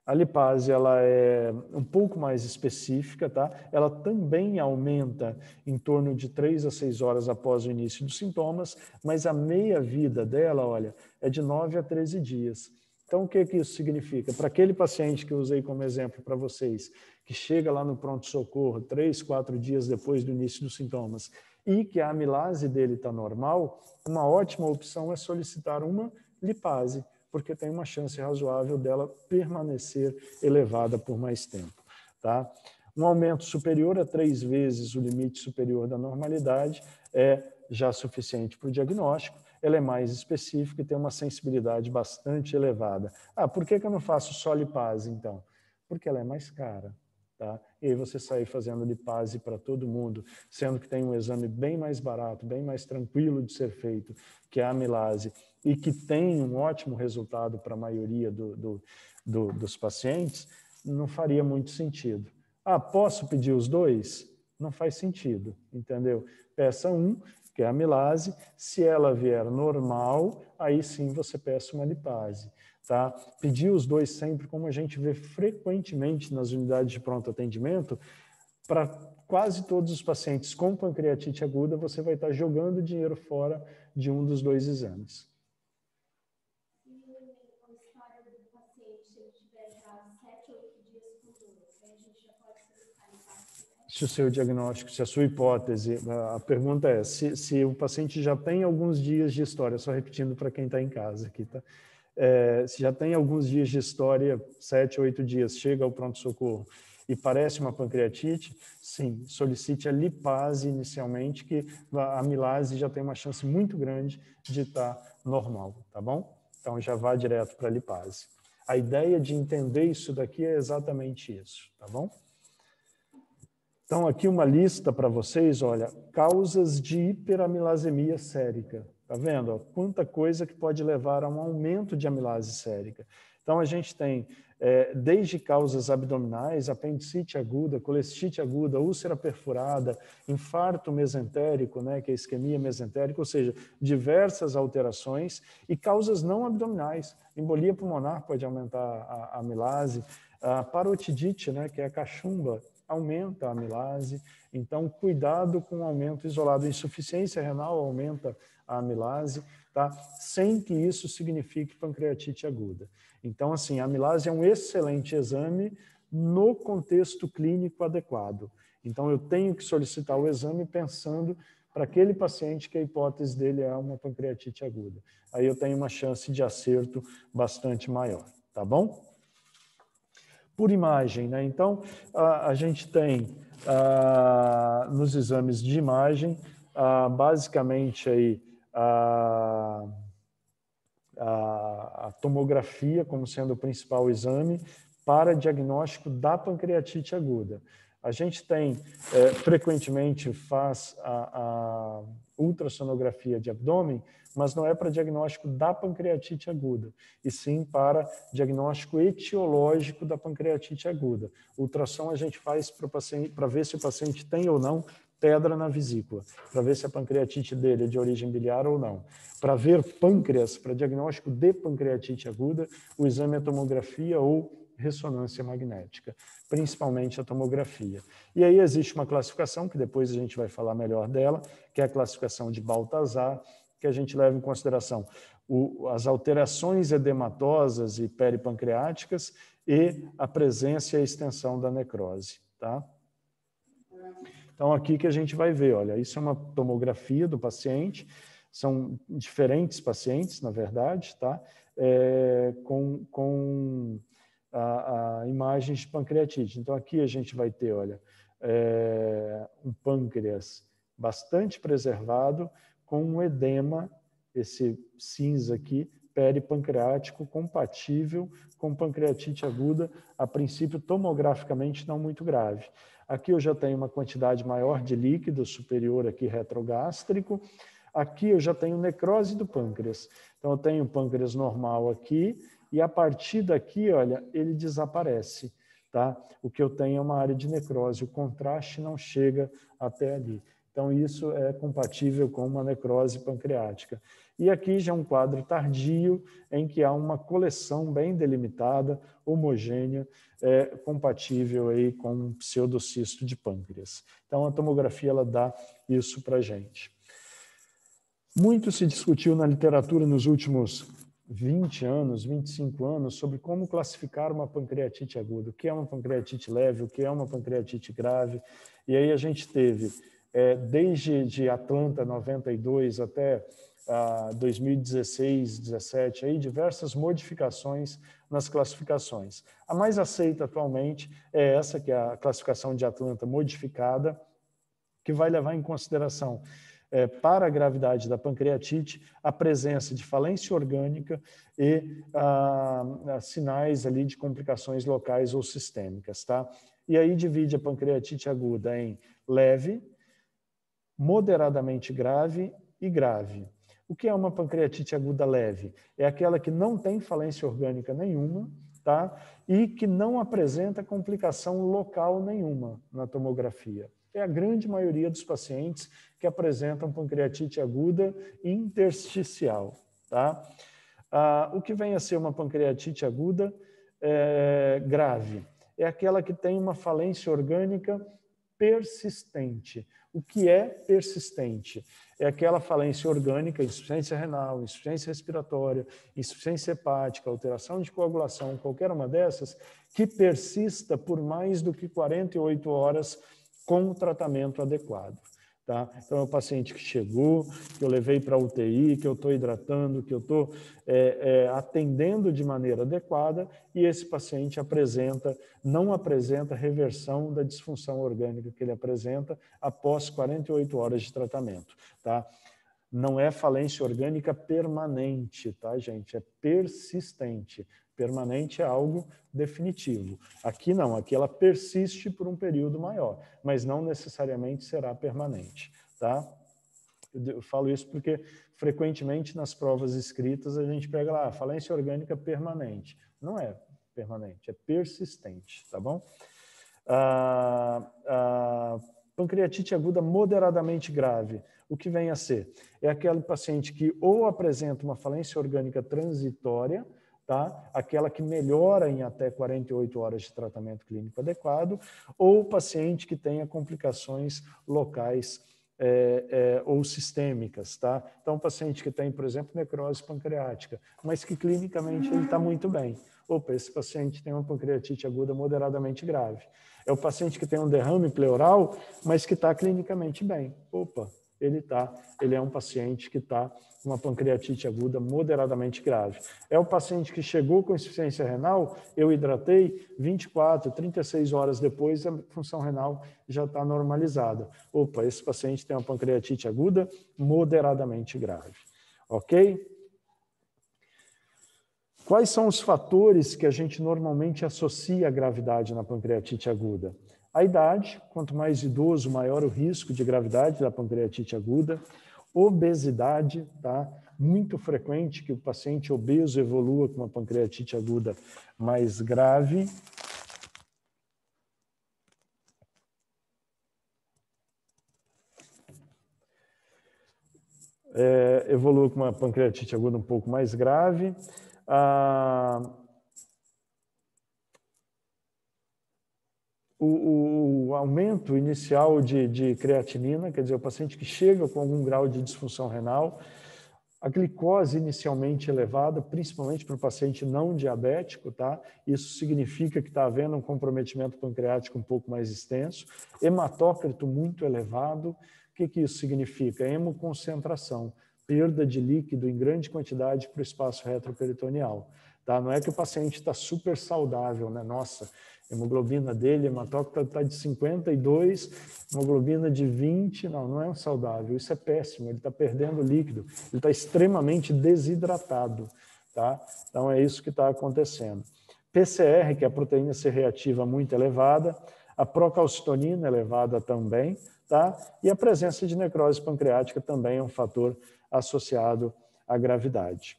A lipase, ela é um pouco mais específica, tá? Ela também aumenta em torno de 3 a 6 horas após o início dos sintomas, mas a meia-vida dela, olha, é de 9 a 13 dias. Então, o que isso significa? Para aquele paciente que eu usei como exemplo para vocês, que chega lá no pronto-socorro 3, 4 dias depois do início dos sintomas e que a amilase dele está normal, uma ótima opção é solicitar uma lipase, porque tem uma chance razoável dela permanecer elevada por mais tempo. Tá? Um aumento superior a 3 vezes o limite superior da normalidade é já suficiente para o diagnóstico, ela é mais específica e tem uma sensibilidade bastante elevada. Por que eu não faço só lipase, então? Porque ela é mais cara. Tá? E aí você sair fazendo lipase para todo mundo, sendo que tem um exame bem mais barato, bem mais tranquilo de ser feito, que é a amilase, e que tem um ótimo resultado para a maioria dos pacientes, não faria muito sentido. Posso pedir os dois? Não faz sentido, entendeu? Peça um, que é a amilase, se ela vier normal, aí sim você peça uma lipase. Tá? Pedir os dois sempre, como a gente vê frequentemente nas unidades de pronto atendimento, para quase todos os pacientes com pancreatite aguda, você vai estar jogando dinheiro fora de um dos dois exames. se o seu diagnóstico, se a sua hipótese, a pergunta é se o paciente já tem alguns dias de história, só repetindo para quem está em casa aqui, tá? Se já tem alguns dias de história, 7, 8 dias, chega ao pronto-socorro e parece uma pancreatite, sim, solicite a lipase inicialmente, que a amilase já tem uma chance muito grande de estar normal, tá bom? Então já vá direto para a lipase. A ideia de entender isso daqui é exatamente isso, tá bom? Então, aqui uma lista para vocês, olha, causas de hiperamilasemia sérica. Tá vendo? Ó, quanta coisa que pode levar a um aumento de amilase sérica. Então, a gente tem desde causas abdominais, apendicite aguda, colestite aguda, úlcera perfurada, infarto mesentérico, né, que é isquemia mesentérica, ou seja, diversas alterações, e causas não abdominais. Embolia pulmonar pode aumentar a amilase, a parotidite, né, que é a cachumba, aumenta a amilase, então cuidado com o aumento isolado. Insuficiência renal aumenta a amilase, tá? Sem que isso signifique pancreatite aguda. Então, assim, a amilase é um excelente exame no contexto clínico adequado. Então, eu tenho que solicitar o exame pensando para aquele paciente que a hipótese dele é uma pancreatite aguda. Aí eu tenho uma chance de acerto bastante maior, tá bom? Por imagem, né? Então, a gente tem nos exames de imagem, basicamente aí a tomografia como sendo o principal exame para diagnóstico da pancreatite aguda. A gente tem, frequentemente faz a ultrassonografia de abdômen, mas não é para diagnóstico da pancreatite aguda, e sim para diagnóstico etiológico da pancreatite aguda. Ultrassom a gente faz para ver se o paciente tem ou não pedra na vesícula, para ver se a pancreatite dele é de origem biliar ou não. Para ver pâncreas, para diagnóstico de pancreatite aguda, o exame é tomografia ou ressonância magnética, principalmente a tomografia. E aí existe uma classificação, que depois a gente vai falar melhor dela, que é a classificação de Baltazar, que a gente leva em consideração as alterações edematosas e peripancreáticas e a presença e a extensão da necrose, tá? Então, aqui que a gente vai ver, olha, isso é uma tomografia do paciente, são diferentes pacientes, na verdade, tá? Com imagens de pancreatite. Então, aqui a gente vai ter, olha, um pâncreas bastante preservado, com um edema, esse cinza aqui, peripancreático, compatível com pancreatite aguda, a princípio tomograficamente não muito grave. Aqui eu já tenho uma quantidade maior de líquido superior aqui retrogástrico. Aqui eu já tenho necrose do pâncreas. Então eu tenho o pâncreas normal aqui e a partir daqui, olha, ele desaparece, tá? O que eu tenho é uma área de necrose, o contraste não chega até ali. Então isso é compatível com uma necrose pancreática. E aqui já é um quadro tardio, em que há uma coleção bem delimitada, homogênea, compatível aí com um pseudocisto de pâncreas. Então, a tomografia ela dá isso para a gente. Muito se discutiu na literatura nos últimos 20 anos, 25 anos, sobre como classificar uma pancreatite aguda, o que é uma pancreatite leve, o que é uma pancreatite grave. E aí a gente teve, desde de Atlanta 92 até 2016, 17, aí diversas modificações nas classificações. A mais aceita atualmente é essa, que é a classificação de Atlanta modificada, que vai levar em consideração, para a gravidade da pancreatite, a presença de falência orgânica e sinais ali de complicações locais ou sistêmicas, tá? E aí divide a pancreatite aguda em leve, moderadamente grave e grave. O que é uma pancreatite aguda leve? É aquela que não tem falência orgânica nenhuma, tá? E que não apresenta complicação local nenhuma na tomografia. É a grande maioria dos pacientes que apresentam pancreatite aguda intersticial, tá? O que vem a ser uma pancreatite aguda grave? É aquela que tem uma falência orgânica persistente. O que é persistente? É aquela falência orgânica, insuficiência renal, insuficiência respiratória, insuficiência hepática, alteração de coagulação, qualquer uma dessas, que persista por mais do que 48 horas com o tratamento adequado. Tá? Então, é o paciente que chegou, que eu levei para a UTI, que eu estou hidratando, que eu estou atendendo de maneira adequada, e esse paciente não apresenta reversão da disfunção orgânica que ele apresenta após 48 horas de tratamento. Tá? Não é falência orgânica permanente, tá, gente? É persistente. Permanente é algo definitivo. Aqui não, aqui ela persiste por um período maior, mas não necessariamente será permanente, tá? Eu falo isso porque frequentemente nas provas escritas a gente pega lá, falência orgânica permanente. Não é permanente, é persistente, tá bom? Pancreatite aguda moderadamente grave, o que vem a ser? É aquele paciente que ou apresenta uma falência orgânica transitória, tá? Aquela que melhora em até 48 horas de tratamento clínico adequado, ou o paciente que tenha complicações locais ou sistêmicas. Tá? Então, um paciente que tem, por exemplo, necrose pancreática, mas que clinicamente ele está muito bem. Opa, esse paciente tem uma pancreatite aguda moderadamente grave. É o paciente que tem um derrame pleural, mas que está clinicamente bem. Opa, ele é um paciente que está com uma pancreatite aguda moderadamente grave. É o paciente que chegou com insuficiência renal, eu hidratei, 24, 36 horas depois, a função renal já está normalizada. Opa, esse paciente tem uma pancreatite aguda moderadamente grave. Ok? Quais são os fatores que a gente normalmente associa à gravidade na pancreatite aguda? A idade, quanto mais idoso, maior o risco de gravidade da pancreatite aguda. Obesidade, tá? Muito frequente que o paciente obeso evolua com uma pancreatite aguda mais grave. Evolua com uma pancreatite aguda um pouco mais grave. O aumento inicial de creatinina, quer dizer, o paciente que chega com algum grau de disfunção renal, a glicose inicialmente elevada, principalmente para o paciente não diabético, tá? Isso significa que está havendo um comprometimento pancreático um pouco mais extenso, hematócrito muito elevado. O que isso significa? Hemoconcentração, perda de líquido em grande quantidade para o espaço retroperitoneal. Tá? Não é que o paciente está super saudável, né? Nossa, a hemoglobina dele, hematócrito está de 52, hemoglobina de 20, não é um saudável, isso é péssimo, ele está perdendo líquido, ele está extremamente desidratado, tá? Então é isso que está acontecendo. PCR, que é a proteína C reativa muito elevada, a procalcitonina elevada também, tá? E a presença de necrose pancreática também é um fator associado à gravidade.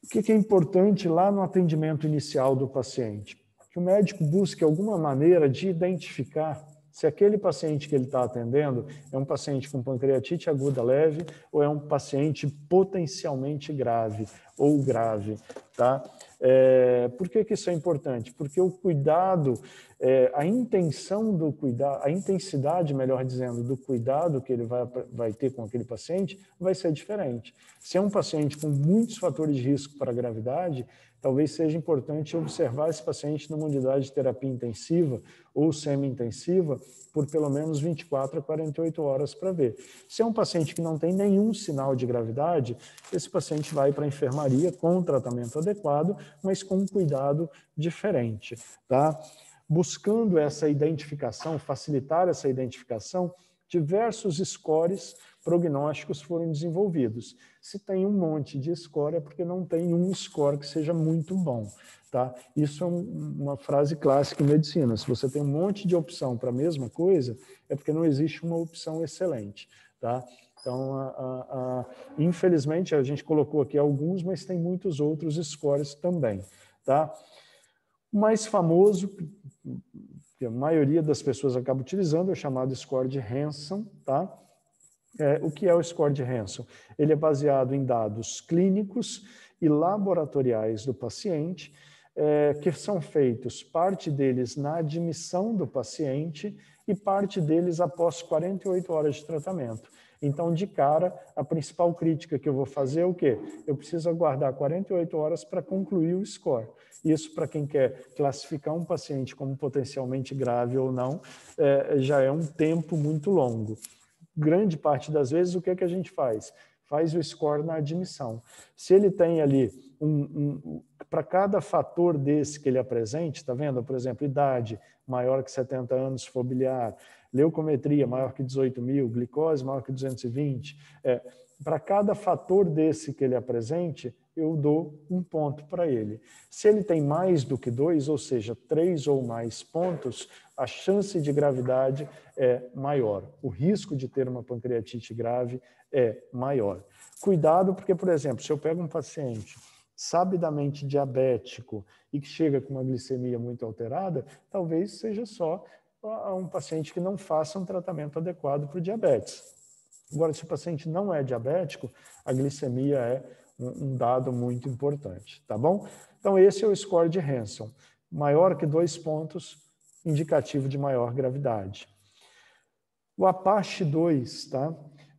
O que é importante lá no atendimento inicial do paciente? Que o médico busque alguma maneira de identificar se aquele paciente que ele está atendendo é um paciente com pancreatite aguda leve ou é um paciente potencialmente grave ou grave, tá? Por que isso é importante? Porque o cuidado, a intenção do cuidado, a intensidade, melhor dizendo, do cuidado que ele vai ter com aquele paciente vai ser diferente. Se é um paciente com muitos fatores de risco para a gravidade, talvez seja importante observar esse paciente numa unidade de terapia intensiva ou semi-intensiva por pelo menos 24 a 48 horas para ver. Se é um paciente que não tem nenhum sinal de gravidade, esse paciente vai para a enfermaria com um tratamento adequado, mas com um cuidado diferente, tá? Buscando essa identificação, facilitar essa identificação, diversos scores prognósticos foram desenvolvidos. Se tem um monte de score, é porque não tem um score que seja muito bom. Tá? Isso é uma frase clássica em medicina. Se você tem um monte de opção para a mesma coisa, é porque não existe uma opção excelente. Tá? Então, infelizmente, a gente colocou aqui alguns, mas tem muitos outros scores também. Tá? O mais famoso, que a maioria das pessoas acaba utilizando, é o chamado score de Hansen. Tá? O que é o score de Hansen? Ele é baseado em dados clínicos e laboratoriais do paciente, que são feitos, parte deles na admissão do paciente e parte deles após 48 horas de tratamento. Então, de cara, a principal crítica que eu vou fazer é o quê? Eu preciso aguardar 48 horas para concluir o score. Isso, para quem quer classificar um paciente como potencialmente grave ou não, já é um tempo muito longo. Grande parte das vezes, o que é que a gente faz? Faz o score na admissão. Se ele tem ali, para cada fator desse que ele apresente, está vendo? Por exemplo, idade maior que 70 anos, se for biliar, leucometria maior que 18.000, glicose maior que 220, para cada fator desse que ele apresente, eu dou um ponto para ele. Se ele tem mais do que 2, ou seja, 3 ou mais pontos, a chance de gravidade é maior. O risco de ter uma pancreatite grave é maior. Cuidado, porque, por exemplo, se eu pego um paciente sabidamente diabético e que chega com uma glicemia muito alterada, talvez seja só um paciente que não faça um tratamento adequado para o diabetes. Agora, se o paciente não é diabético, a glicemia é um dado muito importante, tá bom? Então, esse é o score de Hanson. Maior que 2 pontos, indicativo de maior gravidade. O Apache 2, tá?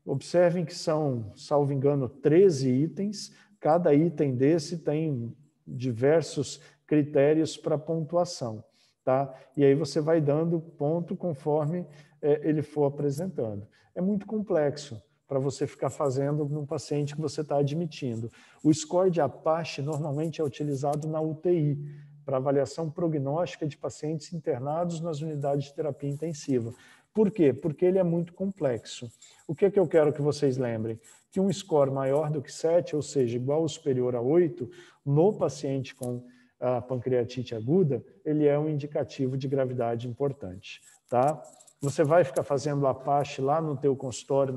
Observem que são, salvo engano, 13 itens. Cada item desse tem diversos critérios para pontuação, tá? E aí você vai dando ponto conforme ele for apresentando. É muito complexo para você ficar fazendo num paciente que você está admitindo. O score de Apache normalmente é utilizado na UTI, para avaliação prognóstica de pacientes internados nas unidades de terapia intensiva. Por quê? Porque ele é muito complexo. O que é que eu quero que vocês lembrem? Que um score maior do que 7, ou seja, igual ou superior a 8, no paciente com a pancreatite aguda, ele é um indicativo de gravidade importante, tá? Você vai ficar fazendo Apache lá no teu consultório,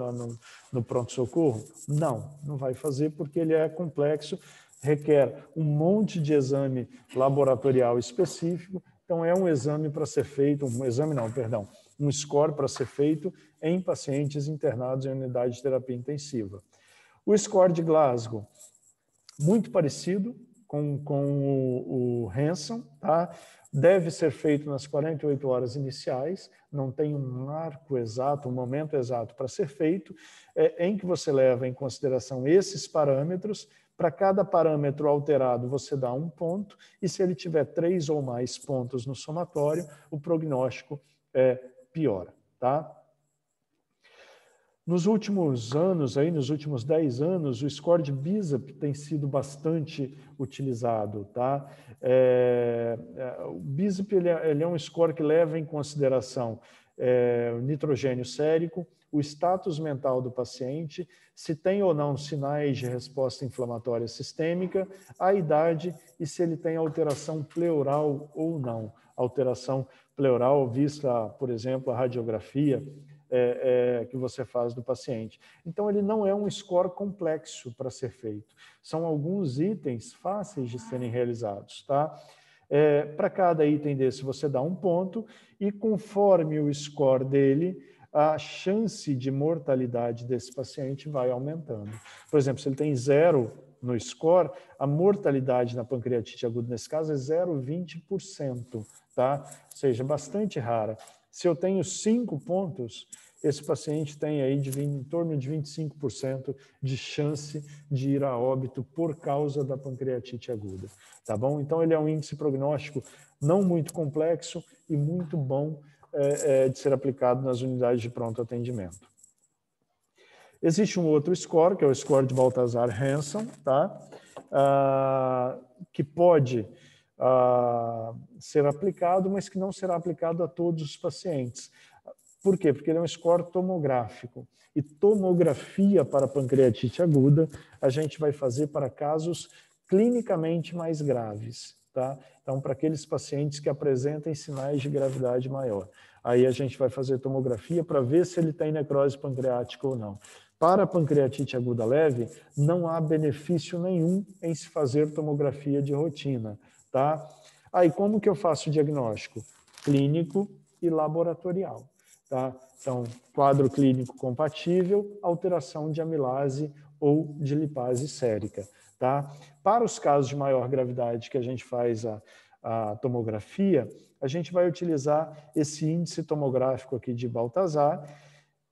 no pronto-socorro? Não, não vai fazer porque ele é complexo, requer um monte de exame laboratorial específico, então é um exame para ser feito, um score para ser feito em pacientes internados em unidade de terapia intensiva. O score de Glasgow, muito parecido com o Hanson, tá? Deve ser feito nas 48 horas iniciais, não tem um marco exato, um momento exato para ser feito, em que você leva em consideração esses parâmetros. Para cada parâmetro alterado, você dá um ponto, e se ele tiver 3 ou mais pontos no somatório, o prognóstico piora, tá? Nos últimos anos, nos últimos 10 anos, o score de BISAP tem sido bastante utilizado, tá? O BISAP ele é um score que leva em consideração o nitrogênio sérico, o status mental do paciente, se tem ou não sinais de resposta inflamatória sistêmica, a idade e se ele tem alteração pleural ou não. Alteração pleural vista, por exemplo, a radiografia que você faz do paciente. Então, ele não é um score complexo para ser feito. São alguns itens fáceis de serem realizados, tá? Para cada item desse, você dá um ponto e, conforme o score dele, a chance de mortalidade desse paciente vai aumentando. Por exemplo, se ele tem 0 no score, a mortalidade na pancreatite aguda, nesse caso, é 0,20%, tá? Ou seja, bastante rara. Se eu tenho 5 pontos, esse paciente tem aí em torno de 25% de chance de ir a óbito por causa da pancreatite aguda, tá bom? Então, ele é um índice prognóstico não muito complexo e muito bom de ser aplicado nas unidades de pronto atendimento. Existe um outro score, que é o score de Baltazar-Hanson, tá? Que pode ser aplicado, mas que não será aplicado a todos os pacientes. Por quê? Porque ele é um score tomográfico. E tomografia para pancreatite aguda a gente vai fazer para casos clinicamente mais graves, tá? Então, para aqueles pacientes que apresentem sinais de gravidade maior. Aí a gente vai fazer tomografia para ver se ele tem necrose pancreática ou não. Para a pancreatite aguda leve, não há benefício nenhum em se fazer tomografia de rotina, tá? Aí, como que eu faço o diagnóstico? Clínico e laboratorial, tá? Então, quadro clínico compatível, alteração de amilase ou de lipase sérica, tá? Para os casos de maior gravidade que a gente faz a tomografia, a gente vai utilizar esse índice tomográfico aqui de Baltazar.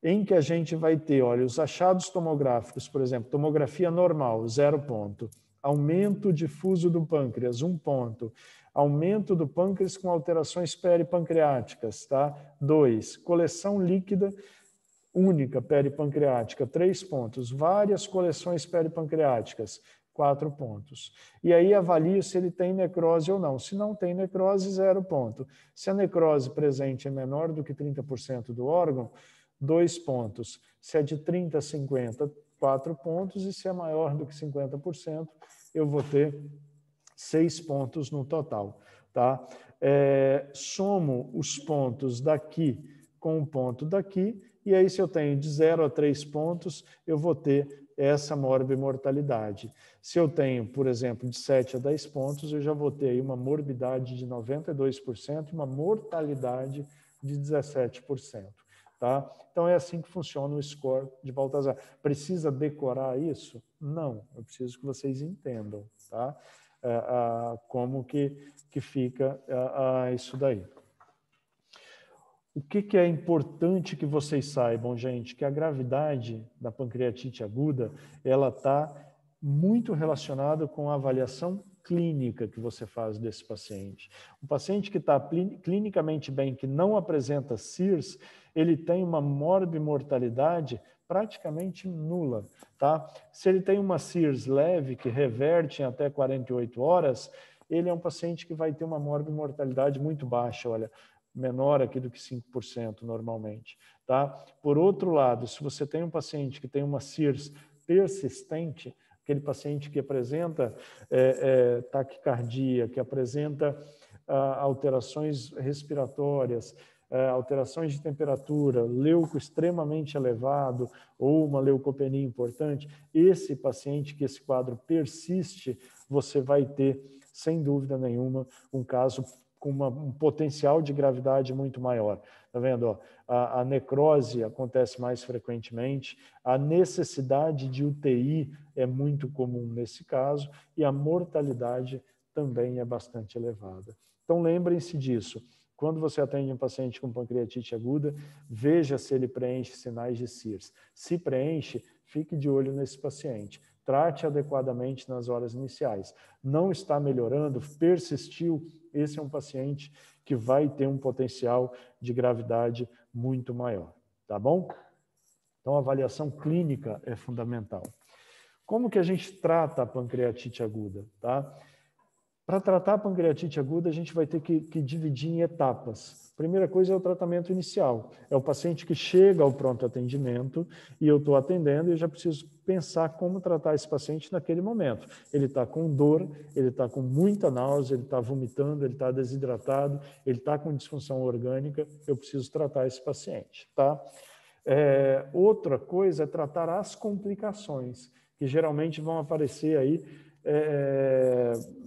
em que a gente vai ter, olha, os achados tomográficos, por exemplo, tomografia normal, 0 ponto. Aumento difuso do pâncreas, 1 ponto. Aumento do pâncreas com alterações peripancreáticas, tá? 2. Coleção líquida única peripancreática, 3 pontos. Várias coleções peripancreáticas, 4 pontos. E aí avalio se ele tem necrose ou não. Se não tem necrose, 0 ponto. Se a necrose presente é menor do que 30% do órgão, 2 pontos. Se é de 30 a 50, 4 pontos. E se é maior do que 50%, eu vou ter 6 pontos no total. Tá? Somo os pontos daqui com o ponto daqui, e aí se eu tenho de 0 a 3 pontos, eu vou ter essa morbimortalidade. Se eu tenho, por exemplo, de 7 a 10 pontos, eu já vou ter aí uma morbidade de 92% e uma mortalidade de 17%. Tá? Então, é assim que funciona o score de Baltazar. Precisa decorar isso? Não, eu preciso que vocês entendam, tá? Como que fica isso daí. O que é importante que vocês saibam, gente? Que a gravidade da pancreatite aguda, ela está muito relacionada com a avaliação clínica que você faz desse paciente. Um paciente que está clinicamente bem, que não apresenta CIRS, ele tem uma morbimortalidade praticamente nula, tá? Se ele tem uma CIRS leve, que reverte em até 48 horas, ele é um paciente que vai ter uma morbimortalidade muito baixa, olha, menor aqui do que 5% normalmente, tá? Por outro lado, se você tem um paciente que tem uma CIRS persistente, aquele paciente que apresenta taquicardia, que apresenta alterações respiratórias, alterações de temperatura, leuco extremamente elevado ou uma leucopenia importante, esse paciente que esse quadro persiste, você vai ter, sem dúvida nenhuma, um caso com um potencial de gravidade muito maior. Tá vendo? Ó, a necrose acontece mais frequentemente, a necessidade de UTI é muito comum nesse caso e a mortalidade também é bastante elevada. Então, lembrem-se disso. Quando você atende um paciente com pancreatite aguda, veja se ele preenche sinais de CIRS. Se preenche, fique de olho nesse paciente. Trate adequadamente nas horas iniciais. Não está melhorando, persistiu, esse é um paciente que vai ter um potencial de gravidade muito maior, tá bom? Então, a avaliação clínica é fundamental. Como que a gente trata a pancreatite aguda, tá? Para tratar a pancreatite aguda, a gente vai ter que dividir em etapas. Primeira coisa é o tratamento inicial. É o paciente que chega ao pronto atendimento e eu estou atendendo e eu já preciso pensar como tratar esse paciente naquele momento. Ele está com dor, ele está com muita náusea, ele está vomitando, ele está desidratado, ele está com disfunção orgânica, eu preciso tratar esse paciente, tá? Outra coisa é tratar as complicações, que geralmente vão aparecer aí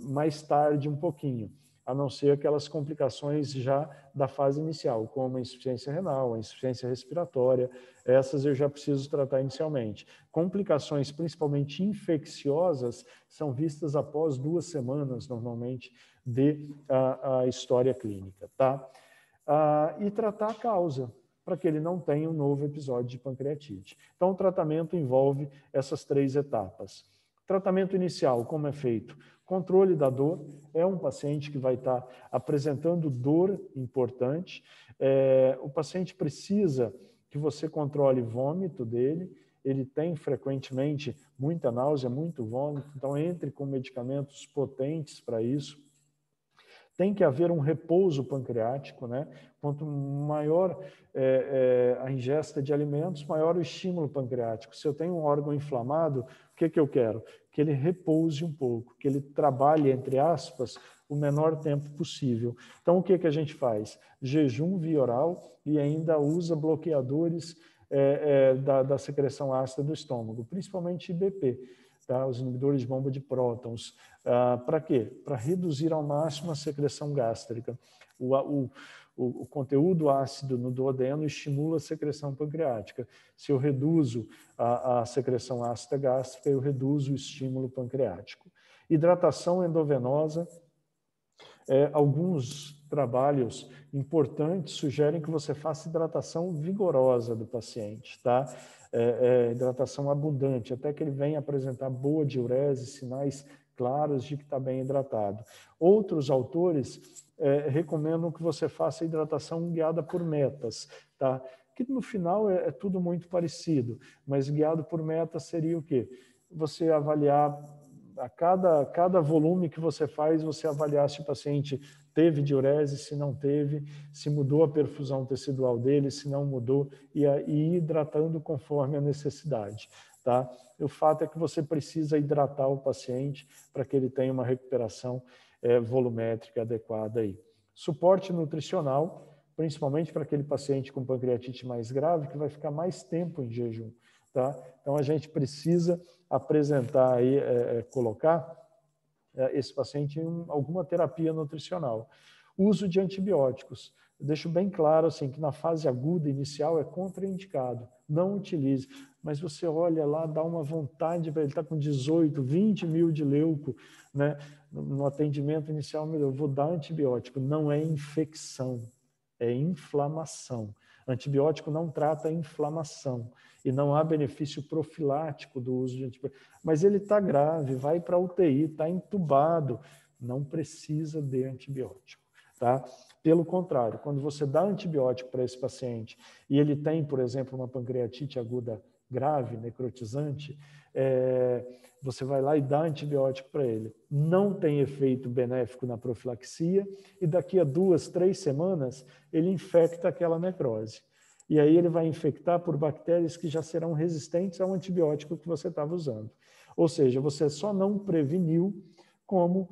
mais tarde um pouquinho, a não ser aquelas complicações já da fase inicial, como a insuficiência renal, a insuficiência respiratória, essas eu já preciso tratar inicialmente. Complicações, principalmente infecciosas, são vistas após 2 semanas, normalmente, de a história clínica, tá? E tratar a causa, para que ele não tenha um novo episódio de pancreatite. Então, o tratamento envolve essas 3 etapas. Tratamento inicial, como é feito? Controle da dor, é um paciente que vai estar apresentando dor importante, o paciente precisa que você controle vômito dele, ele tem frequentemente muita náusea, muito vômito, então entre com medicamentos potentes para isso. Tem que haver um repouso pancreático, né? Quanto maior a ingesta de alimentos, maior o estímulo pancreático. Se eu tenho um órgão inflamado, o que eu quero? Que ele repouse um pouco, que ele trabalhe, entre aspas, o menor tempo possível. Então, o que a gente faz? Jejum via oral e ainda usa bloqueadores da secreção ácida do estômago, principalmente IBP. Tá? Os inibidores de bomba de prótons. Para quê? Para reduzir ao máximo a secreção gástrica. O conteúdo ácido no duodeno estimula a secreção pancreática. Se eu reduzo a secreção ácida gástrica, eu reduzo o estímulo pancreático. Hidratação endovenosa. Alguns trabalhos importantes sugerem que você faça hidratação vigorosa do paciente, tá? Hidratação abundante, até que ele venha apresentar boa diurese, sinais claros de que está bem hidratado. Outros autores recomendam que você faça hidratação guiada por metas, tá? Que no final é tudo muito parecido, mas guiado por metas seria o quê? Você avaliar a cada volume que você faz, você avaliar se o paciente teve diurese, se não teve, se mudou a perfusão tecidual dele, se não mudou, e ir hidratando conforme a necessidade, tá? O fato é que você precisa hidratar o paciente para que ele tenha uma recuperação volumétrica adequada aí. Suporte nutricional, principalmente para aquele paciente com pancreatite mais grave, que vai ficar mais tempo em jejum, tá? Então, a gente precisa apresentar aí, colocar esse paciente em alguma terapia nutricional. Uso de antibióticos. Eu deixo bem claro assim, que na fase aguda inicial é contraindicado, não utilize. Mas você olha lá, dá uma vontade, ele está com 18, 20 mil de leuco, né? No atendimento inicial, eu vou dar antibiótico. Não é infecção, é inflamação. Antibiótico não trata a inflamação e não há benefício profilático do uso de antibiótico. Mas ele está grave, vai para a UTI, está entubado, não precisa de antibiótico, tá? Pelo contrário, quando você dá antibiótico para esse paciente e ele tem, por exemplo, uma pancreatite aguda grave, necrotizante, você vai lá e dá antibiótico para ele. Não tem efeito benéfico na profilaxia e daqui a 2, 3 semanas ele infecta aquela necrose. E aí ele vai infectar por bactérias que já serão resistentes ao antibiótico que você estava usando. Ou seja, você só não preveniu, como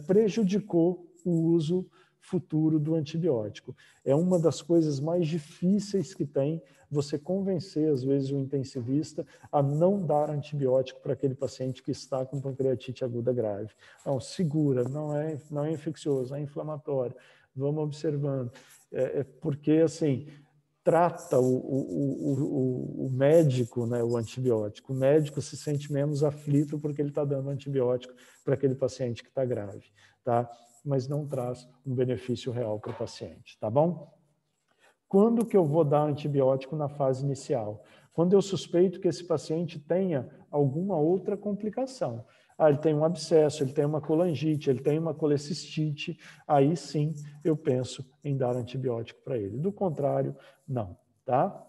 prejudicou o uso futuro do antibiótico. É uma das coisas mais difíceis que tem você convencer, às vezes, o intensivista a não dar antibiótico para aquele paciente que está com pancreatite aguda grave. Não, segura, não é infeccioso, é inflamatório. Vamos observando. Porque, assim, trata o médico, né, o antibiótico. O médico se sente menos aflito porque ele está dando antibiótico para aquele paciente que está grave, tá? Mas não traz um benefício real para o paciente, tá bom? Quando que eu vou dar antibiótico na fase inicial? Quando eu suspeito que esse paciente tenha alguma outra complicação. Ele tem um abscesso, ele tem uma colangite, ele tem uma colecistite, aí sim eu penso em dar antibiótico para ele. Do contrário, não, tá?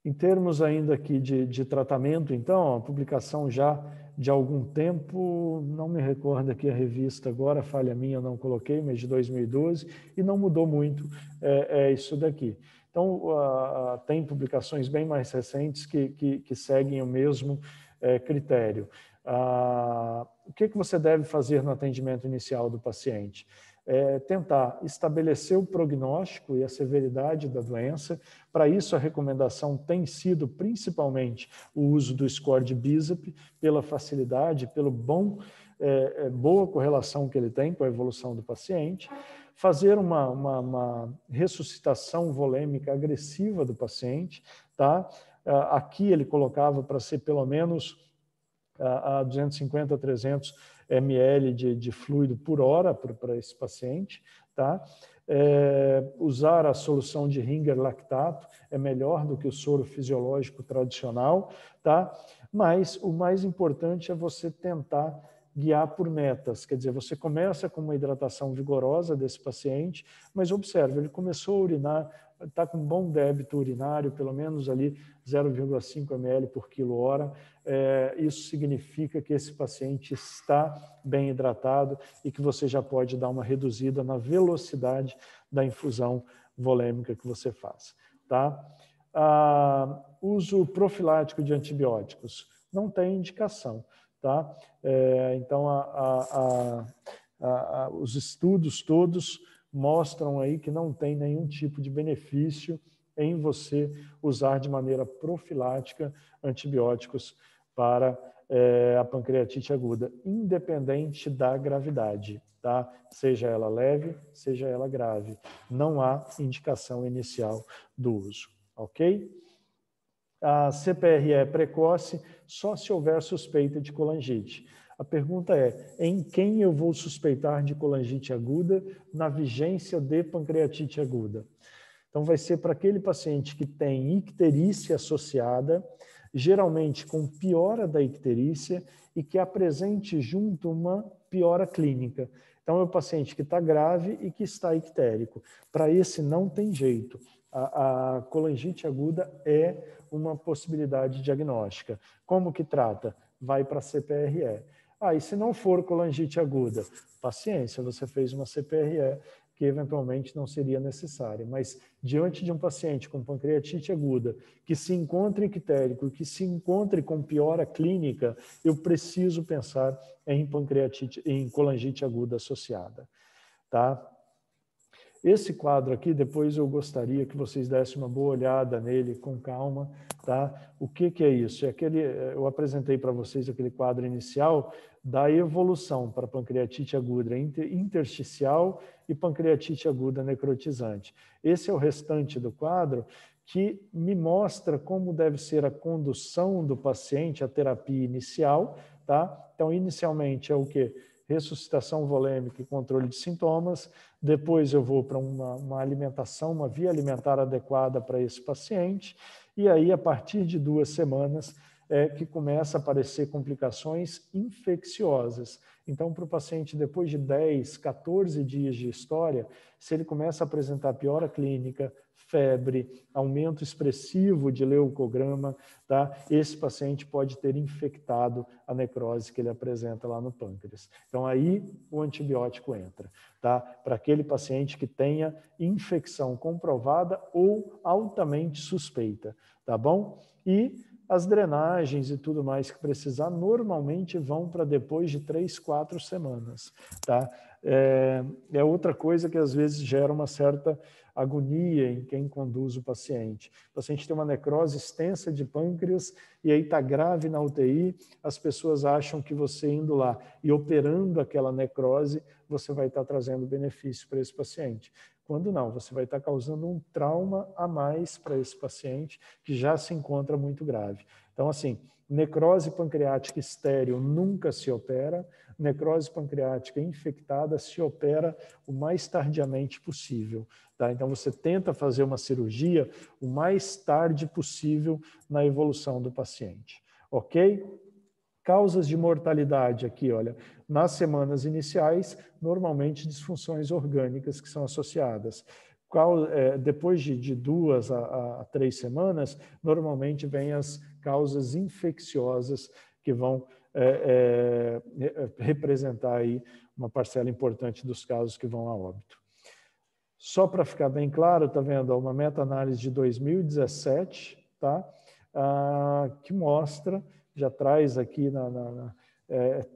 Em termos ainda aqui de tratamento, então, a publicação já de algum tempo, não me recordo aqui a revista agora, falha minha, eu não coloquei, mas de 2012, e não mudou muito isso daqui. Então, tem publicações bem mais recentes que seguem o mesmo critério. O que você deve fazer no atendimento inicial do paciente? Tentar estabelecer o prognóstico e a severidade da doença. Para isso, a recomendação tem sido principalmente o uso do score de BISAP, pela facilidade, pelo boa correlação que ele tem com a evolução do paciente. Fazer uma ressuscitação volêmica agressiva do paciente, tá? Aqui ele colocava para ser pelo menos a 250 a 300 ml de fluido por hora para esse paciente, tá? Usar a solução de Ringer lactato é melhor do que o soro fisiológico tradicional, tá? Mas o mais importante é você tentar guiar por metas, quer dizer, você começa com uma hidratação vigorosa desse paciente, mas observe, ele começou a urinar, está com bom débito urinário, pelo menos ali 0,5 ml por quilo-hora, isso significa que esse paciente está bem hidratado e que você já pode dar uma reduzida na velocidade da infusão volêmica que você faz, tá? Uso profilático de antibióticos, não tem indicação, tá? Então, os estudos todos mostram aí que não tem nenhum tipo de benefício em você usar de maneira profilática antibióticos para a pancreatite aguda, independente da gravidade, tá? Seja ela leve, seja ela grave. Não há indicação inicial do uso, ok? A CPRE precoce só se houver suspeita de colangite. A pergunta é, em quem eu vou suspeitar de colangite aguda na vigência de pancreatite aguda? Então, vai ser para aquele paciente que tem icterícia associada, geralmente com piora da icterícia e que apresente junto uma piora clínica. Então, é o paciente que está grave e que está ictérico. Para esse não tem jeito. A colangite aguda é uma possibilidade diagnóstica. Como que trata? Vai para a CPRE. E se não for colangite aguda, paciência, você fez uma CPRE que eventualmente não seria necessária. Mas diante de um paciente com pancreatite aguda, que se encontre ictérico, que se encontre com piora clínica, eu preciso pensar em pancreatite, em colangite aguda associada, tá? Esse quadro aqui, depois eu gostaria que vocês dessem uma boa olhada nele com calma, tá? O que é isso? Eu apresentei para vocês aquele quadro inicial da evolução para pancreatite aguda intersticial e pancreatite aguda necrotizante. Esse é o restante do quadro que me mostra como deve ser a condução do paciente à terapia inicial, tá? Então, inicialmente é o quê? Ressuscitação volêmica e controle de sintomas. Depois eu vou para uma alimentação, uma via alimentar adequada para esse paciente. E aí, a partir de 2 semanas, é que começa a aparecer complicações infecciosas. Então, para o paciente, depois de 10, 14 dias de história, se ele começa a apresentar piora clínica, febre, aumento expressivo de leucograma, tá? Esse paciente pode ter infectado a necrose que ele apresenta lá no pâncreas. Então, aí o antibiótico entra, tá? Para aquele paciente que tenha infecção comprovada ou altamente suspeita, tá bom? E as drenagens e tudo mais que precisar, normalmente vão para depois de 3, 4 semanas, tá? É outra coisa que às vezes gera uma certa agonia em quem conduz o paciente. O paciente tem uma necrose extensa de pâncreas e aí está grave na UTI, as pessoas acham que você indo lá e operando aquela necrose, você vai estar trazendo benefício para esse paciente. Quando não, você vai estar causando um trauma a mais para esse paciente que já se encontra muito grave. Então, assim, necrose pancreática estéril nunca se opera, necrose pancreática infectada se opera o mais tardiamente possível. Tá? Então, você tenta fazer uma cirurgia o mais tarde possível na evolução do paciente. Ok? Causas de mortalidade aqui, olha, nas semanas iniciais, normalmente disfunções orgânicas que são associadas. Depois de 2 a 3 semanas, normalmente vem as causas infecciosas que vão representar aí uma parcela importante dos casos que vão a óbito. Só para ficar bem claro, tá vendo? Uma meta-análise de 2017, tá? Que mostra, já traz aqui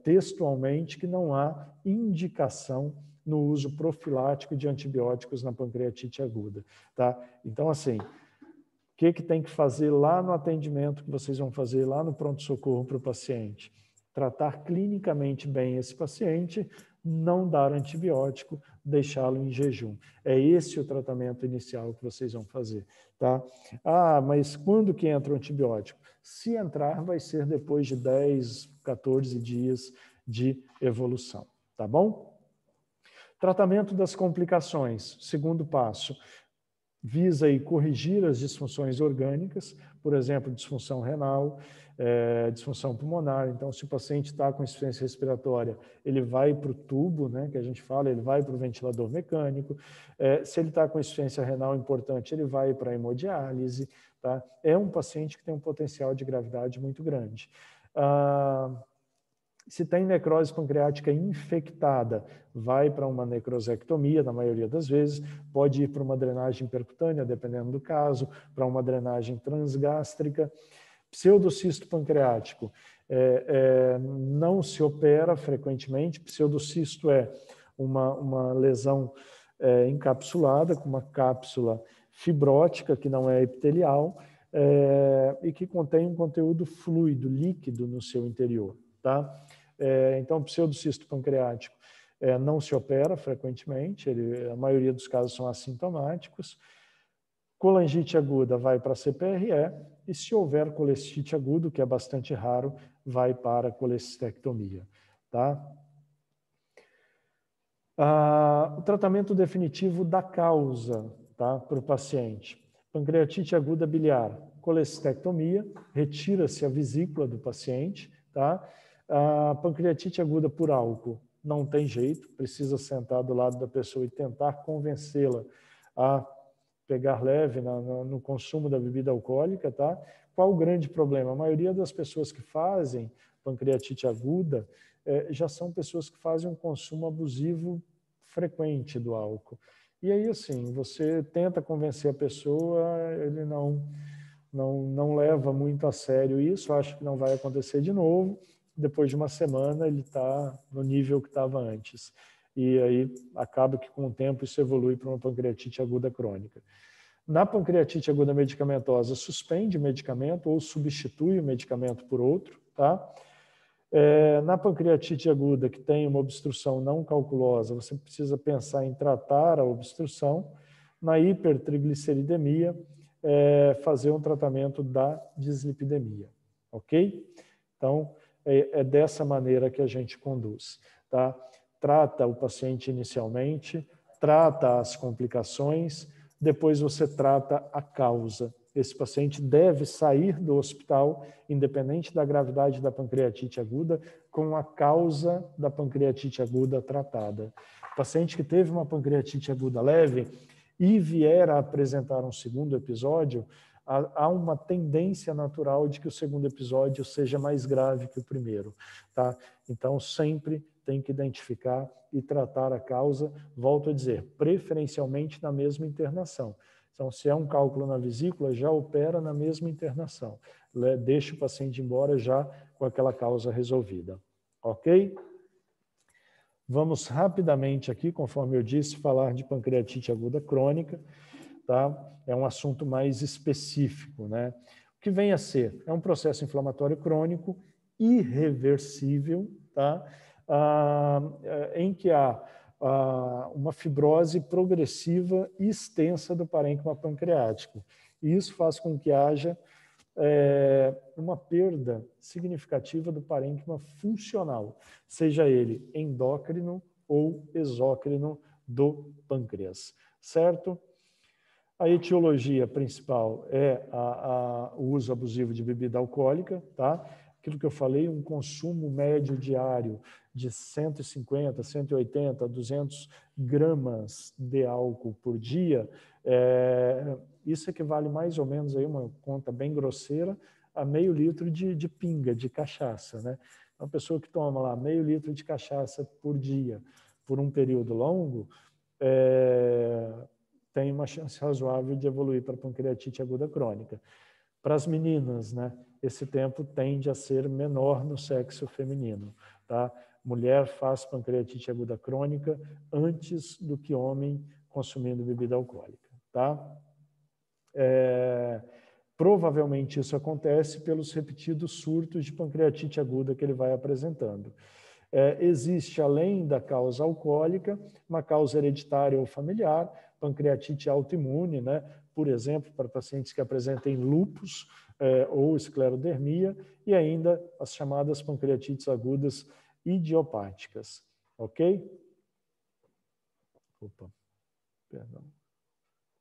textualmente que não há indicação no uso profilático de antibióticos na pancreatite aguda, tá? Então, assim, o que tem que fazer lá no atendimento que vocês vão fazer lá no pronto-socorro para o paciente? Tratar clinicamente bem esse paciente, não dar antibiótico, deixá-lo em jejum. É esse o tratamento inicial que vocês vão fazer, tá? Mas quando que entra o antibiótico? Se entrar, vai ser depois de 10, 14 dias de evolução, tá bom? Tratamento das complicações, segundo passo, visa aí corrigir as disfunções orgânicas, por exemplo, disfunção renal, disfunção pulmonar. Então, se o paciente está com insuficiência respiratória, ele vai para o tubo, né, que a gente fala, ele vai para o ventilador mecânico. Se ele está com insuficiência renal importante, ele vai para a hemodiálise. Tá? É um paciente que tem um potencial de gravidade muito grande. Se tem necrose pancreática infectada, vai para uma necrosectomia, na maioria das vezes, pode ir para uma drenagem percutânea, dependendo do caso, para uma drenagem transgástrica. Pseudocisto pancreático não se opera frequentemente. Pseudocisto é uma lesão encapsulada, com uma cápsula fibrótica, que não é epitelial, e que contém um conteúdo fluido, líquido no seu interior. Tá? Então, pseudocisto pancreático não se opera frequentemente, a maioria dos casos são assintomáticos. Colangite aguda vai para a CPRE e se houver colestite agudo, que é bastante raro, vai para a colecistectomia, tá? O tratamento definitivo da causa, tá, para o paciente. Pancreatite aguda biliar, colecistectomia, retira-se a vesícula do paciente, tá? Pancreatite aguda por álcool, não tem jeito, precisa sentar do lado da pessoa e tentar convencê-la a pegar leve no consumo da bebida alcoólica, tá? Qual o grande problema? A maioria das pessoas que fazem pancreatite aguda já são pessoas que fazem um consumo abusivo frequente do álcool. E aí, assim, você tenta convencer a pessoa, ele não leva muito a sério isso, acha que não vai acontecer de novo. Depois de uma semana, ele está no nível que estava antes. E aí acaba que, com o tempo, isso evolui para uma pancreatite aguda crônica. Na pancreatite aguda medicamentosa, suspende o medicamento ou substitui o medicamento por outro, tá? Na pancreatite aguda, que tem uma obstrução não calculosa, você precisa pensar em tratar a obstrução. Na hipertrigliceridemia, fazer um tratamento da dislipidemia, ok? Então, é dessa maneira que a gente conduz, tá? Trata o paciente inicialmente, trata as complicações, depois você trata a causa. Esse paciente deve sair do hospital, independente da gravidade da pancreatite aguda, com a causa da pancreatite aguda tratada. O paciente que teve uma pancreatite aguda leve e vier a apresentar um segundo episódio, há uma tendência natural de que o segundo episódio seja mais grave que o primeiro, tá? Então, sempre tem que identificar e tratar a causa, volto a dizer, preferencialmente na mesma internação. Então, se é um cálculo na vesícula, já opera na mesma internação. Deixa o paciente embora já com aquela causa resolvida. Ok? Vamos rapidamente aqui, conforme eu disse, falar de pancreatite aguda crônica, tá? É um assunto mais específico, né? O que vem a ser? É um processo inflamatório crônico irreversível, tá? Em que há uma fibrose progressiva e extensa do parênquima pancreático. E isso faz com que haja uma perda significativa do parênquima funcional, seja ele endócrino ou exócrino do pâncreas, certo? A etiologia principal é o uso abusivo de bebida alcoólica, tá? Aquilo que eu falei, um consumo médio diário de 150, 180, 200 gramas de álcool por dia, isso equivale mais ou menos, aí uma conta bem grosseira, a meio litro de pinga, de cachaça, né? Uma pessoa que toma lá meio litro de cachaça por dia, por um período longo, tem uma chance razoável de evoluir para pancreatite aguda crônica. Para as meninas, né, esse tempo tende a ser menor no sexo feminino, tá? Mulher faz pancreatite aguda crônica antes do que homem consumindo bebida alcoólica, tá? Provavelmente isso acontece pelos repetidos surtos de pancreatite aguda que ele vai apresentando. Existe, além da causa alcoólica, uma causa hereditária ou familiar, pancreatite autoimune, né? Por exemplo, para pacientes que apresentem lúpus ou esclerodermia, e ainda as chamadas pancreatites agudas idiopáticas. Ok? Opa, perdão.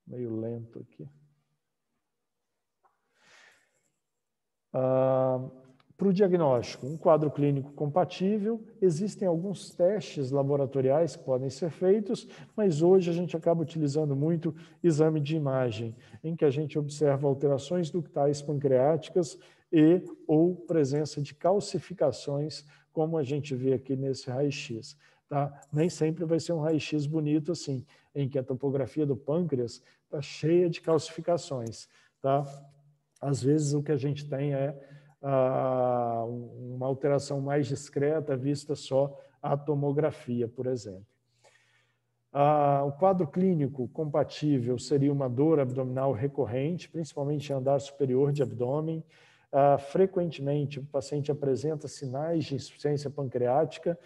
Meio lento aqui. Para o diagnóstico, um quadro clínico compatível, existem alguns testes laboratoriais que podem ser feitos, mas hoje a gente acaba utilizando muito exame de imagem, em que a gente observa alterações ductais pancreáticas e ou presença de calcificações, como a gente vê aqui nesse raio-x. Tá? Nem sempre vai ser um raio-x bonito assim, em que a topografia do pâncreas está cheia de calcificações. Tá? Às vezes o que a gente tem é uma alteração mais discreta, vista só a tomografia, por exemplo. O quadro clínico compatível seria uma dor abdominal recorrente, principalmente em andar superior de abdômen. Frequentemente, o paciente apresenta sinais de insuficiência pancreática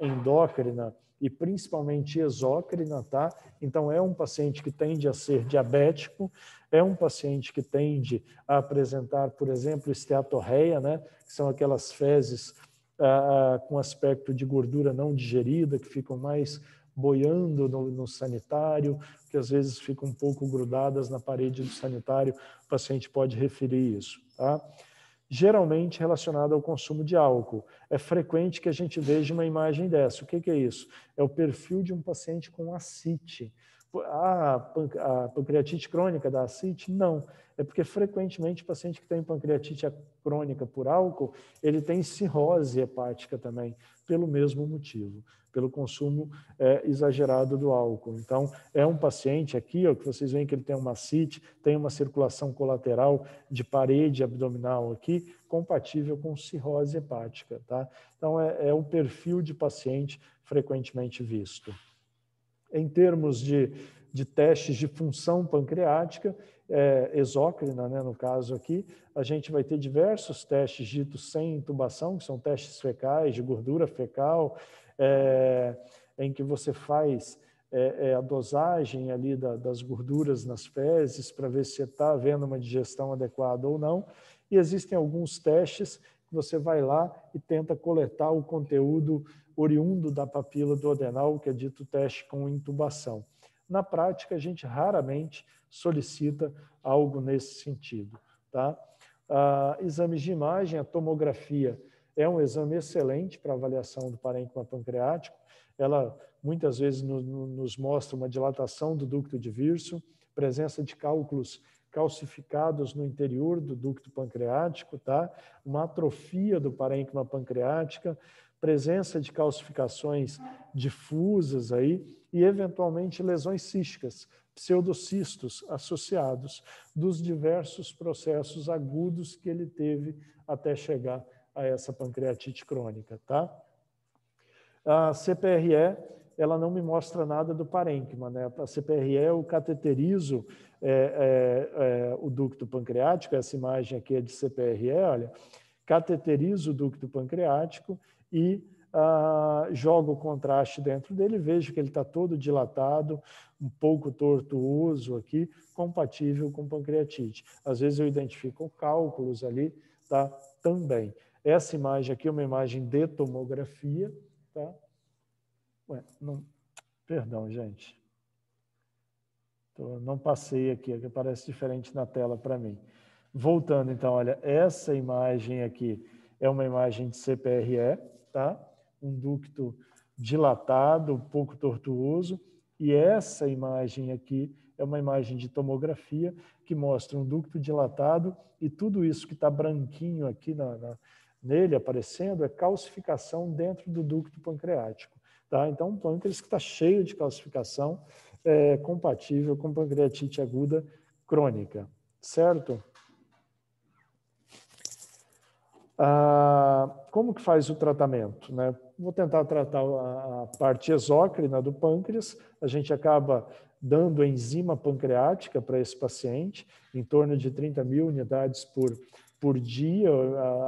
endócrina e principalmente exócrina, tá? Então, é um paciente que tende a ser diabético, é um paciente que tende a apresentar, por exemplo, esteatorreia, né? Que são aquelas fezes com aspecto de gordura não digerida, que ficam mais boiando no sanitário, que às vezes ficam um pouco grudadas na parede do sanitário, o paciente pode referir isso, tá? Geralmente relacionado ao consumo de álcool. É frequente que a gente veja uma imagem dessa. O que é isso? É o perfil de um paciente com ascite. A pancreatite crônica da ascite? Não. É porque frequentemente o paciente que tem pancreatite crônica por álcool, ele tem cirrose hepática também, pelo mesmo motivo, pelo consumo exagerado do álcool. Então, é um paciente aqui, ó, que vocês veem que ele tem uma ascite, tem uma circulação colateral de parede abdominal aqui, compatível com cirrose hepática, tá? Então, é o perfil de paciente frequentemente visto. Em termos de testes de função pancreática, exócrina, né, no caso aqui, a gente vai ter diversos testes ditos sem intubação, que são testes fecais, de gordura fecal, em que você faz a dosagem ali das gorduras nas fezes para ver se está havendo uma digestão adequada ou não. E existem alguns testes que você vai lá e tenta coletar o conteúdo oriundo da papila duodenal, que é dito teste com intubação. Na prática, a gente raramente solicita algo nesse sentido, tá? Exames de imagem, a tomografia é um exame excelente para avaliação do parênquima pancreático. Ela muitas vezes nos mostra uma dilatação do ducto de Wirsum, presença de cálculos calcificados no interior do ducto pancreático, tá? Uma atrofia do parênquima pancreática, presença de calcificações difusas aí e, eventualmente, lesões císticas, pseudocistos associados dos diversos processos agudos que ele teve até chegar a essa pancreatite crônica, tá? A CPRE, ela não me mostra nada do parênquima, né? A CPRE eu cateterizo o ducto pancreático, essa imagem aqui é de CPRE, olha, cateterizo o ducto pancreático e jogo o contraste dentro dele, vejo que ele está todo dilatado, um pouco tortuoso aqui, compatível com pancreatite. Às vezes eu identifico cálculos ali, tá? Também. Essa imagem aqui é uma imagem de tomografia, tá? Ué, não, perdão, gente. Não passei aqui, que parece diferente na tela para mim. Voltando, então, olha, essa imagem aqui é uma imagem de CPRE, tá? Um ducto dilatado, um pouco tortuoso, e essa imagem aqui é uma imagem de tomografia que mostra um ducto dilatado e tudo isso que está branquinho aqui nele aparecendo é calcificação dentro do ducto pancreático, tá? Então, um pâncreas que está cheio de calcificação, compatível com pancreatite aguda crônica, certo? Como que faz o tratamento, né? Vou tentar tratar a parte exócrina do pâncreas. A gente acaba dando enzima pancreática para esse paciente, em torno de 30 mil unidades por dia,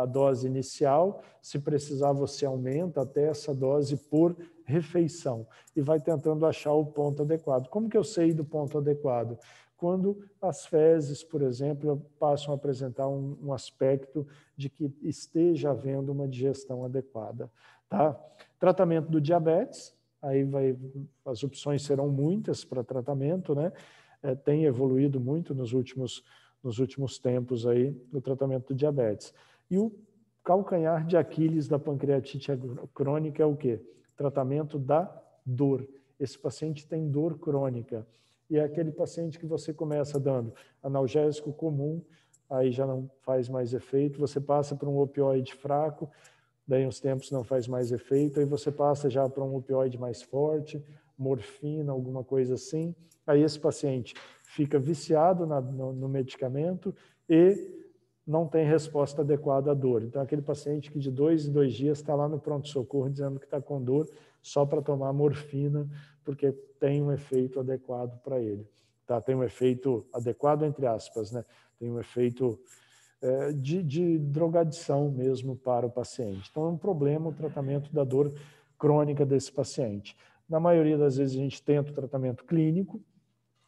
a dose inicial. Se precisar, você aumenta até essa dose por refeição e vai tentando achar o ponto adequado. Como que eu sei do ponto adequado? Quando as fezes, por exemplo, passam a apresentar um aspecto de que esteja havendo uma digestão adequada, tá? Tratamento do diabetes, aí as opções serão muitas para tratamento, né? Tem evoluído muito nos últimos tempos aí no tratamento do diabetes. E o calcanhar de Aquiles da pancreatite crônica é o quê? Tratamento da dor. Esse paciente tem dor crônica. E é aquele paciente que você começa dando analgésico comum, aí já não faz mais efeito, você passa para um opioide fraco, daí uns tempos não faz mais efeito, aí você passa já para um opioide mais forte, morfina, alguma coisa assim, aí esse paciente fica viciado no medicamento e não tem resposta adequada à dor. Então, aquele paciente que de 2 em 2 dias está lá no pronto-socorro dizendo que está com dor só para tomar morfina, porque tem um efeito adequado para ele. Tá? Tem um efeito adequado, entre aspas, né? Tem um efeito de drogadição mesmo para o paciente. Então, é um problema o tratamento da dor crônica desse paciente. Na maioria das vezes a gente tenta o tratamento clínico,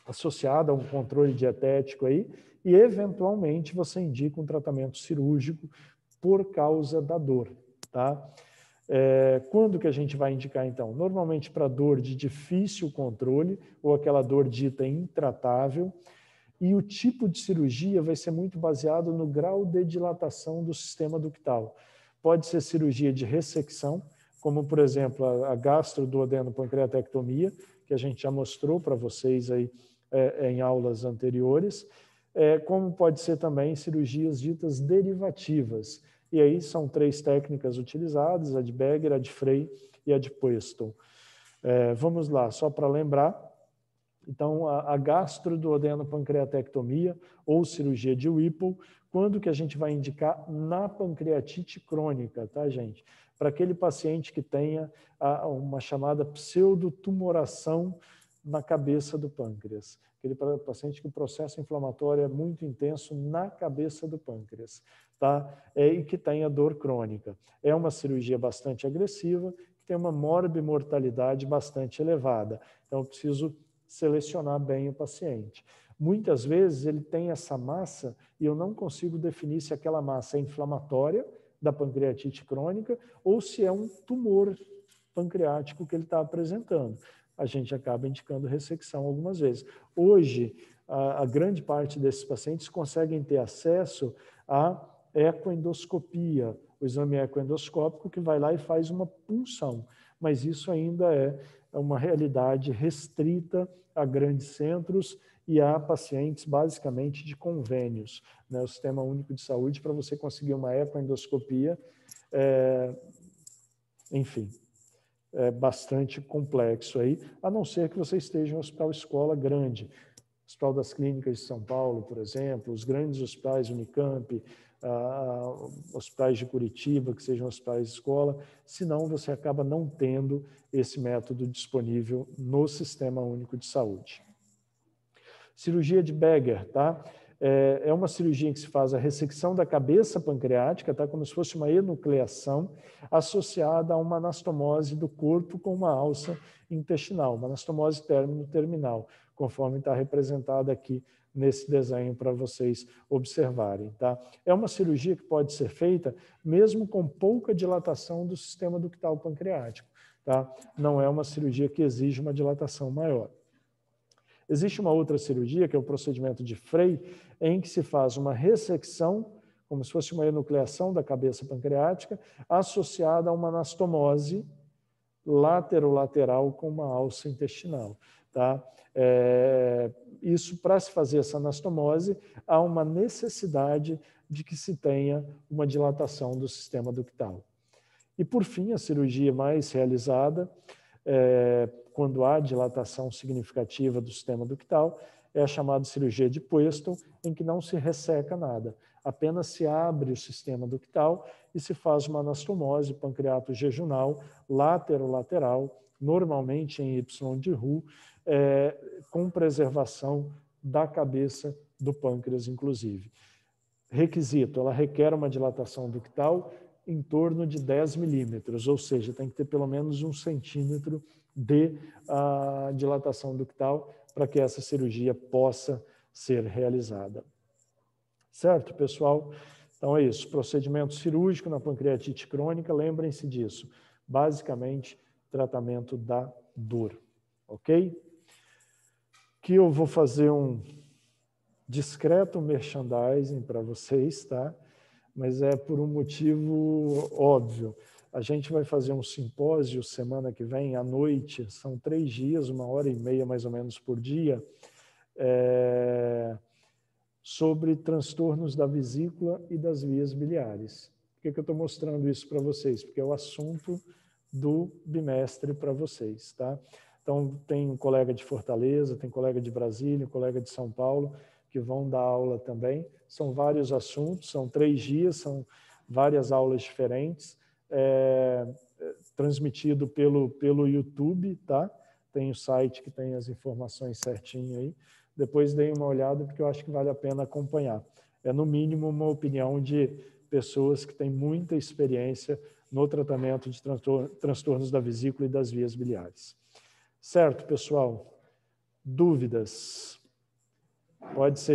associado a um controle dietético aí, e eventualmente você indica um tratamento cirúrgico por causa da dor, tá? Quando que a gente vai indicar, então? Normalmente para dor de difícil controle ou aquela dor dita intratável, e o tipo de cirurgia vai ser muito baseado no grau de dilatação do sistema ductal. Pode ser cirurgia de ressecção, como, por exemplo, a gastroduodenopancreatectomia, que a gente já mostrou para vocês aí em aulas anteriores, como pode ser também cirurgias ditas derivativas. E aí são 3 técnicas utilizadas, a de Beger, a de Frey e a de Pueston. Vamos lá, só para lembrar. Então, a gastroduodenopancreatectomia ou cirurgia de Whipple, quando que a gente vai indicar? Na pancreatite crônica, tá, gente? Para aquele paciente que tenha uma chamada pseudotumoração na cabeça do pâncreas. Aquele paciente que o processo inflamatório é muito intenso na cabeça do pâncreas, tá? E que tenha dor crônica. É uma cirurgia bastante agressiva, que tem uma morbimortalidade bastante elevada. Então, eu preciso selecionar bem o paciente. Muitas vezes ele tem essa massa e eu não consigo definir se aquela massa é inflamatória da pancreatite crônica ou se é um tumor pancreático que ele está apresentando. A gente acaba indicando ressecção algumas vezes. Hoje, a grande parte desses pacientes conseguem ter acesso à ecoendoscopia, o exame ecoendoscópico que vai lá e faz uma punção, mas isso ainda é uma realidade restrita a grandes centros e a pacientes basicamente de convênios. Né? O Sistema Único de Saúde, para você conseguir uma ecoendoscopia, enfim, é bastante complexo aí, a não ser que você esteja em um hospital escola grande. Hospital das Clínicas de São Paulo, por exemplo, os grandes hospitais Unicamp, hospitais de Curitiba, que sejam hospitais de escola, senão você acaba não tendo esse método disponível no Sistema Único de Saúde. Cirurgia de Beger, tá? É uma cirurgia em que se faz a ressecção da cabeça pancreática, tá? Como se fosse uma enucleação associada a uma anastomose do corpo com uma alça intestinal, uma anastomose término-terminal, conforme está representada aqui nesse desenho para vocês observarem, tá? É uma cirurgia que pode ser feita mesmo com pouca dilatação do sistema ductal pancreático, tá? Não é uma cirurgia que exige uma dilatação maior. Existe uma outra cirurgia, que é o procedimento de Frey, em que se faz uma ressecção, como se fosse uma enucleação da cabeça pancreática, associada a uma anastomose laterolateral com uma alça intestinal. Tá? Isso, para se fazer essa anastomose, há uma necessidade de que se tenha uma dilatação do sistema ductal. E, por fim, a cirurgia mais realizada, quando há dilatação significativa do sistema ductal, é a chamada cirurgia de Pueston, em que não se resseca nada, apenas se abre o sistema ductal e se faz uma anastomose pancreato-jejunal laterolateral, normalmente em Y de Roux, com preservação da cabeça do pâncreas, inclusive. Requisito, ela requer uma dilatação ductal em torno de 10 milímetros, ou seja, tem que ter pelo menos 1 centímetro de dilatação ductal para que essa cirurgia possa ser realizada. Certo, pessoal? Então é isso, procedimento cirúrgico na pancreatite crônica, lembrem-se disso, basicamente tratamento da dor, ok? Aqui eu vou fazer um discreto merchandising para vocês, tá? Mas é por um motivo óbvio. A gente vai fazer um simpósio semana que vem, à noite, são 3 dias, 1h30 mais ou menos por dia, sobre transtornos da vesícula e das vias biliares. Por que eu estou mostrando isso para vocês? Porque é o assunto do bimestre para vocês, tá? Então, tem um colega de Fortaleza, tem colega de Brasília, um colega de São Paulo, que vão dar aula também. São vários assuntos, são 3 dias, são várias aulas diferentes, transmitido pelo YouTube, tá? Tem o site que tem as informações certinho aí. Depois deem uma olhada, porque eu acho que vale a pena acompanhar. É, no mínimo, uma opinião de pessoas que têm muita experiência no tratamento de transtornos da vesícula e das vias biliares. Certo, pessoal? Dúvidas? Pode ser